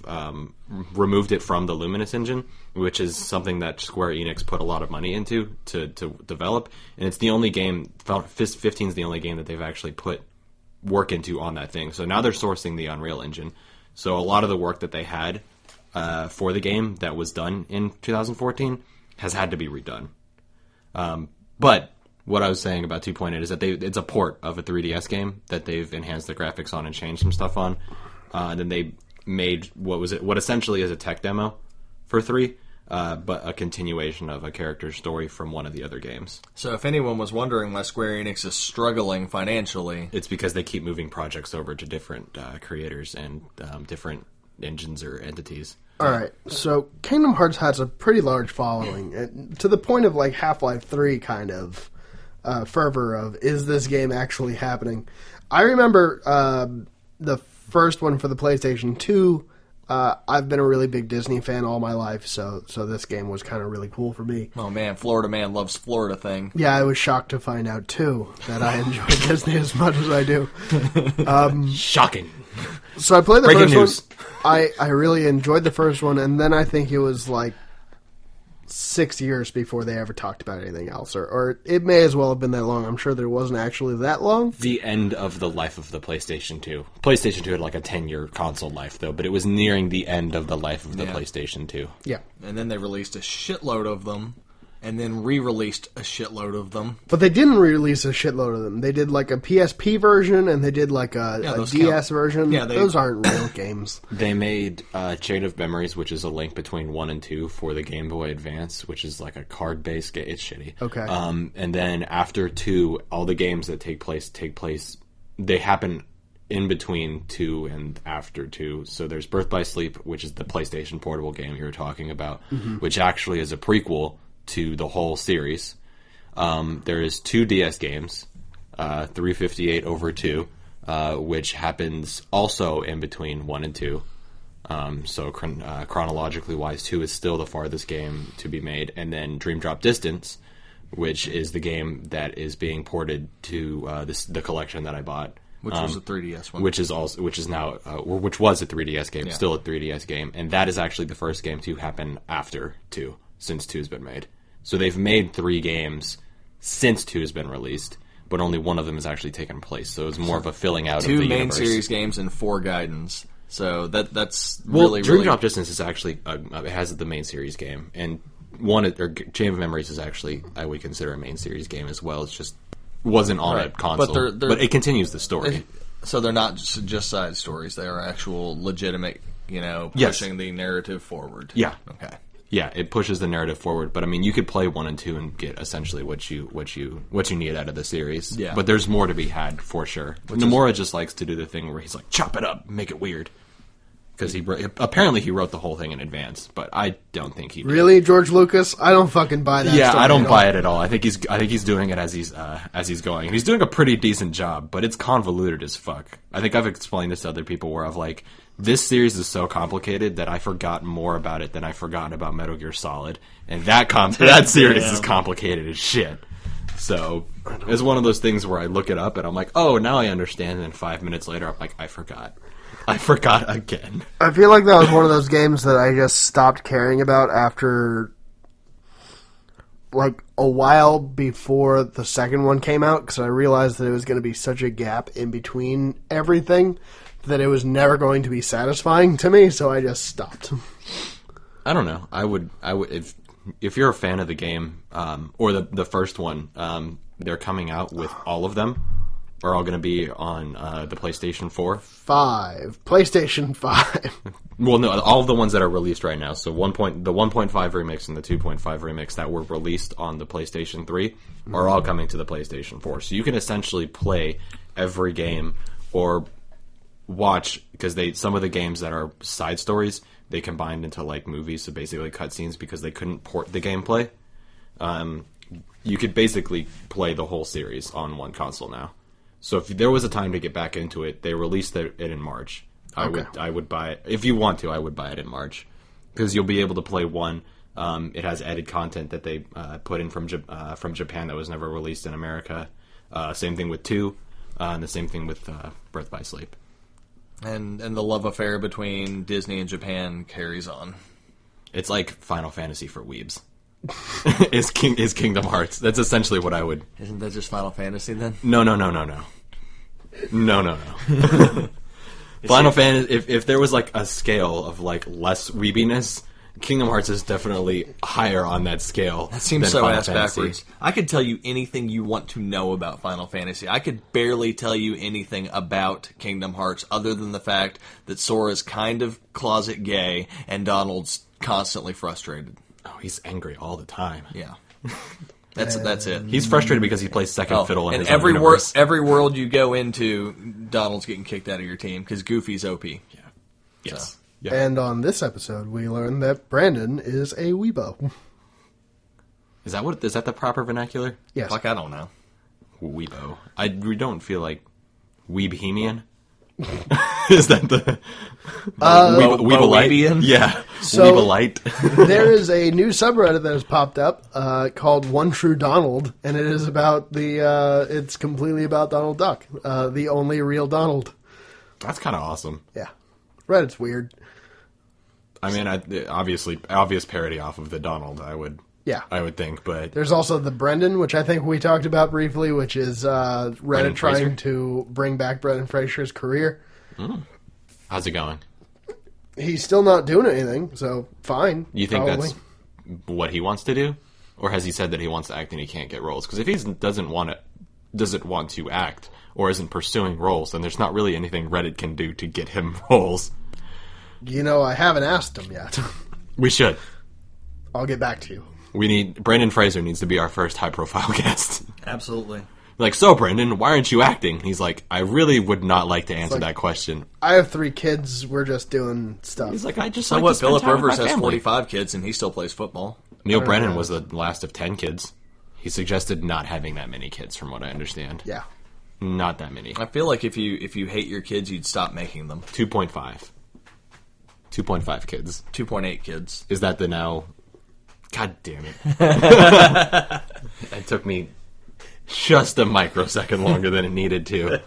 removed it from the Luminous engine, which is something that Square Enix put a lot of money into to develop, and it's the only game. 15 is the only game that they've actually put work into on that thing. So now they're sourcing the Unreal Engine. So a lot of the work that they had for the game that was done in 2014 has had to be redone. But what I was saying about 2.8 is that it's a port of a 3DS game that they've enhanced the graphics on and changed some stuff on. And then they made what essentially is a tech demo for 3, but a continuation of a character story from one of the other games. So if anyone was wondering why Square Enix is struggling financially, it's because they keep moving projects over to different creators and different engines or entities. All right, so Kingdom Hearts has a pretty large following, to the point of like Half-Life 3 kind of fervor of, is this game actually happening? I remember the first one for the PlayStation 2. I've been a really big Disney fan all my life, so this game was kind of really cool for me. oh man, Florida man loves Florida thing. Yeah, I was shocked to find out, too, that I enjoy Disney as much as I do. Shocking. So I played the Breaking first news. one. I really enjoyed the first one, and then I think it was like 6 years before they ever talked about anything else. Or it may as well have been that long. I'm sure there wasn't actually that long. The end of the life of the PlayStation 2. PlayStation 2 had like a 10-year console life, though, but it was nearing the end of the life of the Yeah. PlayStation 2. Yeah. And then they released a shitload of them, and then re-released a shitload of them. But they didn't release a shitload of them. They did like a PSP version, and they did like a those DS count. version. Yeah, those aren't real games. They made Chain of Memories, which is a link between 1 and 2 for the Game Boy Advance, which is like a card-based game. It's shitty. Okay. And then after 2, all the games that take place, they happen in between 2 and after 2. So there's Birth by Sleep, which is the PlayStation Portable game you were talking about, which actually is a prequel to the whole series. There is 2 DS games, 358 over 2, which happens also in between 1 and 2. So chronologically wise, 2 is still the farthest game to be made. And then Dream Drop Distance, which is the game that is being ported to the collection that I bought. Which was a 3DS one. Which was a 3DS game, Yeah. still a 3DS game, and that is actually the first game to happen after 2, since 2 has been made. So they've made 3 games since 2 has been released, but only one of them has actually taken place. So it's more of a filling out of the 2 main universe. series games and 4 Guidance. So that's Well, really, Dream really... Drop Distance is actually it has the main series game, and Chain of Memories is actually, I would consider, a main series game as well. It's just wasn't on a Right. console, But they're- but it continues the story. So they're not just side stories. They are actual legitimate, Yes. pushing the narrative forward. Yeah. Okay. Yeah, it pushes the narrative forward, but I mean, you could play 1 and 2 and get essentially what you need out of the series. Yeah. But there's more to be had for sure. Nomura just likes to do the thing where he's like, chop it up, make it weird, because apparently he wrote the whole thing in advance, but I don't think he did. Really, George Lucas? I don't fucking buy that. Yeah, story I don't at buy all. it at all. I think he's doing it as he's going, and he's doing a pretty decent job. But it's convoluted as fuck. I think I've explained this to other people where I've like, this series is so complicated that I forgot more about it than I forgot about Metal Gear Solid, and that series is complicated as shit. So it's one of those things where I look it up and I'm like, oh, now I understand. And then 5 minutes later, I'm like, I forgot again. I feel like that was one of those games that I just stopped caring about after like a while before the second one came out, because I realized that it was going to be such a gap in between everything that it was never going to be satisfying to me, so I just stopped. I don't know. I would if you're a fan of the game, or the first one, they're coming out with all of them. Are all going to be on the PlayStation 4. PlayStation 5. Well, no, all of the ones that are released right now. So the 1.5 remix and the 2.5 remix that were released on the PlayStation 3 are all coming to the PlayStation 4. So you can essentially play every game or watch, because some of the games that are side stories, they combined into like movies, so basically cutscenes, because they couldn't port the gameplay. You could basically play the whole series on one console now. So if there was a time to get back into it, they released it in March. I would buy it. If you want to, I would buy it in March, because you'll be able to play 1. It has added content that they put in from Japan that was never released in America. Same thing with 2, and the same thing with Birth by Sleep. And the love affair between Disney and Japan carries on. It's like Final Fantasy for weebs. is Kingdom Hearts. That's essentially what I would... Isn't that just Final Fantasy then? No. Final Fantasy, if there was like a scale of like less weebiness, Kingdom Hearts is definitely higher on that scale. That seems than so Final ass Fantasy. backwards. I could tell you anything you want to know about Final Fantasy. I could barely tell you anything about Kingdom Hearts other than the fact that Sora's kind of closet gay and Donald's constantly frustrated. Oh, he's angry all the time. Yeah. That's it. He's frustrated because he plays second fiddle in and his own every universe. every world you go into, Donald's getting kicked out of your team because Goofy's OP. Yeah. Yes. So. Yeah. And on this episode, we learn that Brandon is a weebo. Is that the proper vernacular? Yes. Fuck, I don't know. Weebo. We don't feel like Weebohemian. Is that the Weebolite? Yeah. So- Weebolite. There is a new subreddit that has popped up called One True Donald, and it is about it's completely about Donald Duck, the only real Donald. That's kind of awesome. Yeah. Reddit's weird. I mean, obvious parody off of the Donald. I would think, but There's also the Brendan, which I think we talked about briefly, which is Reddit Brendan Fraser? trying to bring back Brendan Fraser's career. how's it going? He's still not doing anything, so fine. You think probably. that's what he wants to do, or has he said that he wants to act and he can't get roles? Because if he doesn't want to act or isn't pursuing roles, then there's not really anything Reddit can do to get him roles. I haven't asked him yet. We should. I'll get back to you. Brandon Fraser needs to be our first high-profile guest. Absolutely. Like, so Brandon, why aren't you acting? He's like, I really would not like to answer like- that question. I have 3 kids. We're just doing stuff. He's like, I just So like what? to spend Philip time with Rivers my has family. 45 kids and he still plays football. Neil Brennan was the last of 10 kids. He suggested not having that many kids, from what I understand. Yeah. Not that many. I feel like if you hate your kids, you'd stop making them. 2.5. 2.5 kids. 2.8 kids. Is that the now... God damn it. It took me just a microsecond longer than it needed to.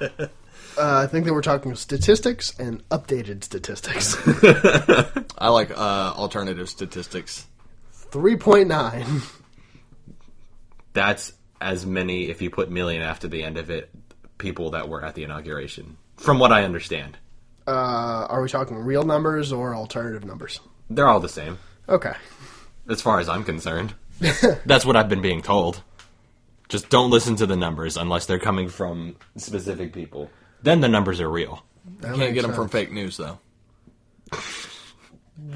I think they were talking statistics and updated statistics. I like alternative statistics. 3.9. That's as many, if you put million after the end of it, people that were at the inauguration. From what I understand. Are we talking real numbers or alternative numbers? They're all the same, Okay. as far as I'm concerned. That's what I've been being told. Just don't listen to the numbers unless they're coming from specific people. Then the numbers are real. That Can't get them makes from sense. fake news, though.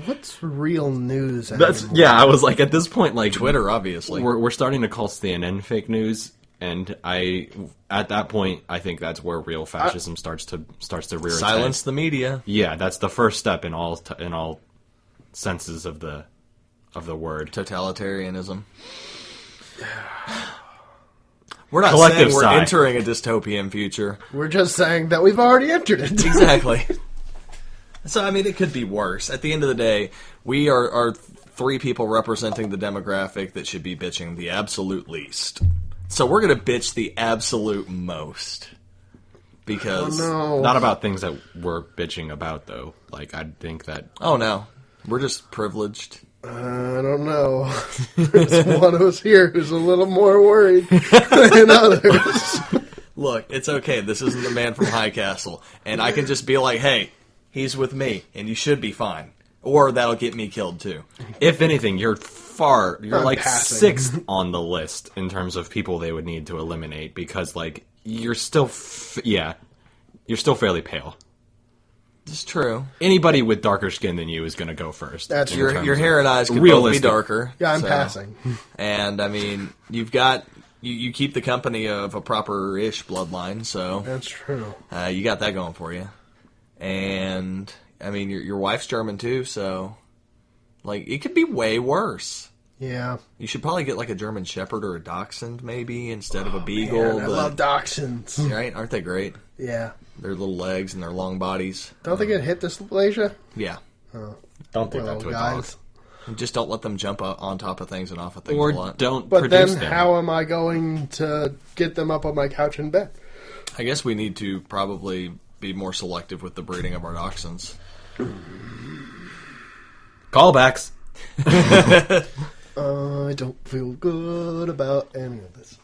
What's real news? That's anymore? yeah. I was like, at this point, like Twitter, obviously. we're starting to call CNN fake news, and at that point, I think that's where real fascism starts to rear its Silence head. the media. Yeah, that's the first step in all senses of the word. Totalitarianism. We're not Collective saying we're sigh. entering a dystopian future. We're just saying that we've already entered it. Exactly. So, I mean, it could be worse. At the end of the day, we are 3 people representing the demographic that should be bitching the absolute least. So we're going to bitch the absolute most. Because... No. Not about things that we're bitching about, though. Like, I think that... Oh, no. We're just privileged. I don't know. There's one of us here who's a little more worried than others. Look, it's okay. This isn't the man from High Castle. And I can just be like, hey, he's with me, and you should be fine. Or that'll get me killed, too. If anything, you're I'm like passing. 6th on the list in terms of people they would need to eliminate, because, like, you're still you're still fairly pale. It's true. Anybody with darker skin than you is going to go first. That's in Your terms hair of and eyes could both be realistic. darker. Yeah, I'm so- passing. And, I mean, you've got... You keep the company of a proper-ish bloodline, so That's true. you got that going for you. And, I mean, your wife's German, too, so... Like, it could be way worse. Yeah. You should probably get, like, a German Shepherd or a Dachshund, maybe, instead of a Beagle. Man, I but- love dachshunds. Right? Aren't they great? Yeah. Their little legs and their long bodies. Don't they get hip dysplasia? Yeah. Don't do Poor that little to a dog. guys. And just don't let them jump on top of things and off of things Or a lot. don't But produce then them. how am I going to get them up on my couch in bed? I guess we need to probably be more selective with the breeding of our dachshunds. Callbacks. I don't feel good about any of this.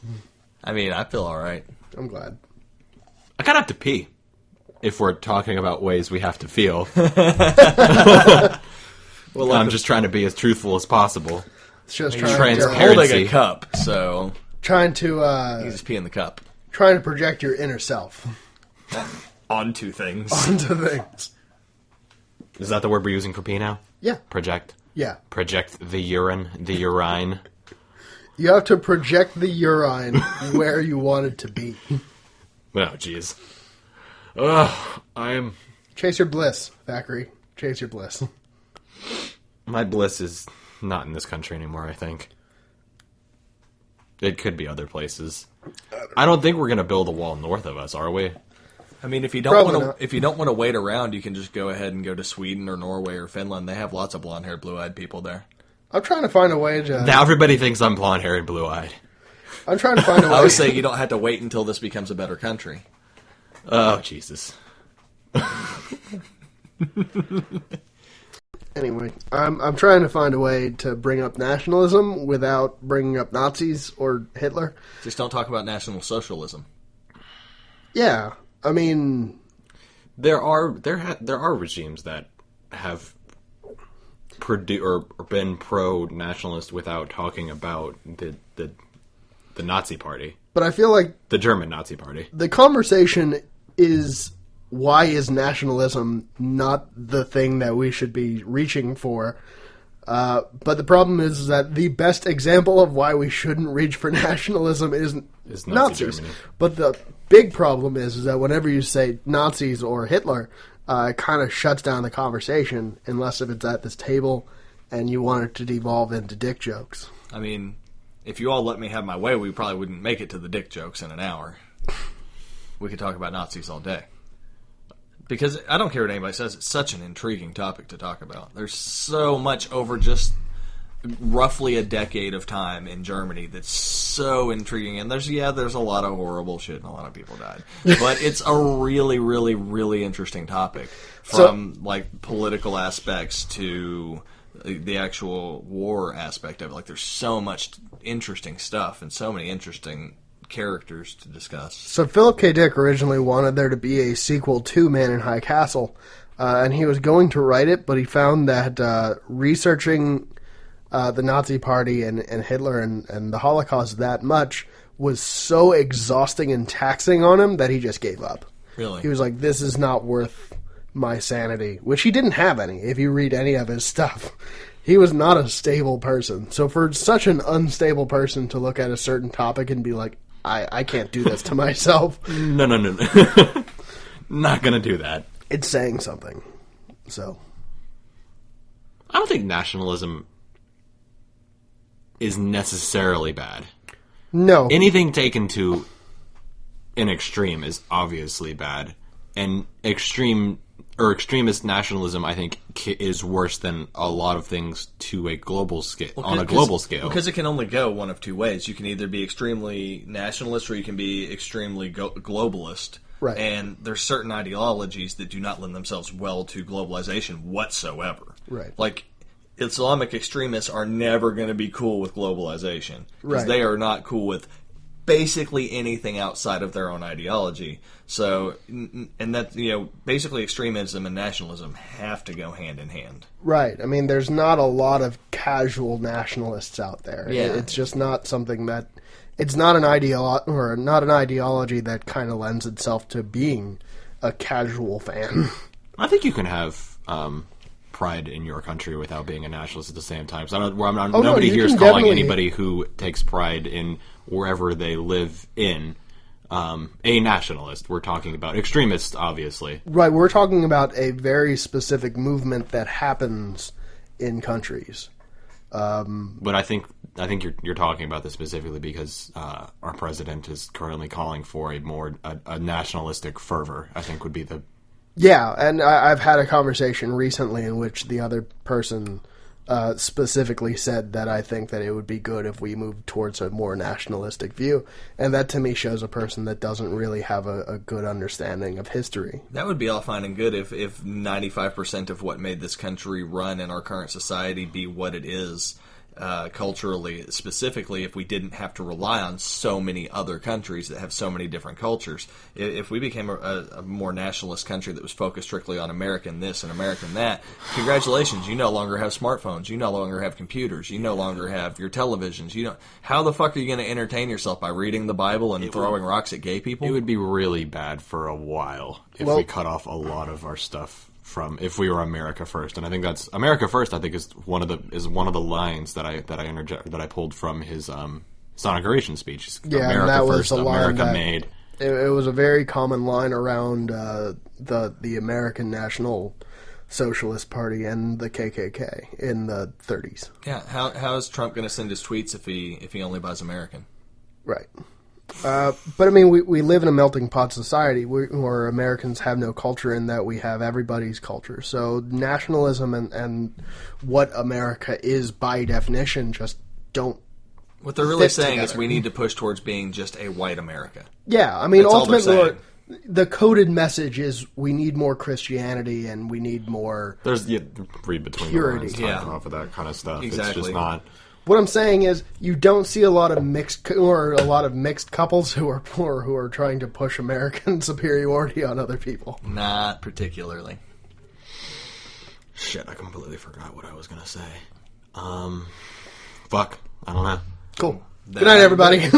I mean, I feel all right. I'm glad. I kind of have to pee. If we're talking about ways we have to feel. Well, I'm just trying to be as truthful as possible. It's just You're trying transparent. holding a cup, so to you just pee in the cup trying to project your inner self onto things. onto things. Is that the word we're using for pee now? Yeah, Project. yeah. Project the urine, the urine. You have to project the urine where you want it to be. Oh, jeez. Ugh, I'm... Chase your bliss, Thackeray. Chase your bliss. My bliss is not in this country anymore, I think. It could be other places. I don't think we're going to build a wall north of us, are we? I mean, if you don't Probably want not. to, if you don't want to wait around, you can just go ahead and go to Sweden or Norway or Finland. They have lots of blonde-haired, blue-eyed people there. I'm trying to find a way to... Now everybody thinks I'm blonde-haired and blue-eyed. I'm trying to find a way... I would say you don't have to wait until this becomes a better country. Oh, Jesus. Anyway, I'm trying to find a way to bring up nationalism without bringing up Nazis or Hitler. Just don't talk about National Socialism. Yeah, I mean... There are regimes that have been pro-nationalist without talking about the Nazi Party, But I feel like the German Nazi Party. the conversation is, why is nationalism not the thing that we should be reaching for? But the problem is that the best example of why we shouldn't reach for nationalism is Nazi Nazis. Germany. But the big problem is that whenever you say Nazis or Hitler, it kind of shuts down the conversation, unless if it's at this table and you want it to devolve into dick jokes. I mean, if you all let me have my way, we probably wouldn't make it to the dick jokes in an hour. We could talk about Nazis all day. Because I don't care what anybody says, it's such an intriguing topic to talk about. There's so much over just roughly a decade of time in Germany that's so intriguing. And there's a lot of horrible shit and a lot of people died. But it's a really, really, really interesting topic. From, like, political aspects to the actual war aspect of it. Like, there's so much interesting stuff and so many interesting characters to discuss. So Philip K. Dick originally wanted there to be a sequel to Man in High Castle, and he was going to write it, but he found that researching the Nazi Party and Hitler and the Holocaust that much was so exhausting and taxing on him that he just gave up. Really? He was like, this is not worth my sanity, which he didn't have any, if you read any of his stuff. He was not a stable person. So for such an unstable person to look at a certain topic and be like, I can't do this to myself. No. Not gonna do that. It's saying something. So I don't think nationalism is necessarily bad. no. Anything taken to an extreme is obviously bad. And extremist nationalism, I think, is worse than a lot of things to a global scale. On a global scale, Because it can only go one of two ways. You can either be extremely nationalist or you can be extremely globalist. Right. And there's certain ideologies that do not lend themselves well to globalization whatsoever. Right. Like, Islamic extremists are never going to be cool with globalization. Because Right. they are not cool with basically anything outside of their own ideology. So, and that, basically extremism and nationalism have to go hand in hand. Right. I mean, there's not a lot of casual nationalists out there. Yeah. It's just not something that... It's not an ideology that kind of lends itself to being a casual fan. I think you can have pride in your country without being a nationalist at the same time. So nobody you here is can calling definitely- anybody who takes pride in wherever they live in a nationalist. We're talking about extremists, obviously. Right. We're talking about a very specific movement that happens in countries. But I think you're talking about this specifically because our president is currently calling for a nationalistic fervor. I think would be the... Yeah, and I've had a conversation recently in which the other person specifically said that I think that it would be good if we moved towards a more nationalistic view. And that to me shows a person that doesn't really have a good understanding of history. That would be all fine and good if 95% of what made this country run in our current society be what it is. Culturally, specifically, if we didn't have to rely on so many other countries that have so many different cultures. If we became a more nationalist country that was focused strictly on American this and American that, congratulations, you no longer have smartphones, you no longer have computers, you no longer have your televisions. How the fuck are you going to entertain yourself by reading the Bible and throwing rocks at gay people? It would be really bad for a while if we cut off a lot of our stuff from if we were America first, and I think that's America first. I think is one of the lines that I pulled from his inauguration speech. Yeah, America and that was first, the line America that made. It was a very common line around the American National Socialist Party and the KKK in the 30s. Yeah, how is Trump going to send his tweets if he only buys American? Right. But I mean, we live in a melting pot society where Americans have no culture, in that we have everybody's culture. So nationalism and what America is by definition just don't. What they're really fit saying together. is we need to push towards being just a white America. Yeah, I mean, That's all they're ultimately, saying. the coded message is we need more Christianity and we need more. There's read between Purity. the lines, Yeah. talking off of that kind of stuff. Exactly. It's just not. What I'm saying is, you don't see a lot of mixed couples who are poor who are trying to push American superiority on other people. Not particularly. Shit, I completely forgot what I was gonna say. Fuck, I don't know. Cool. Good night, everybody.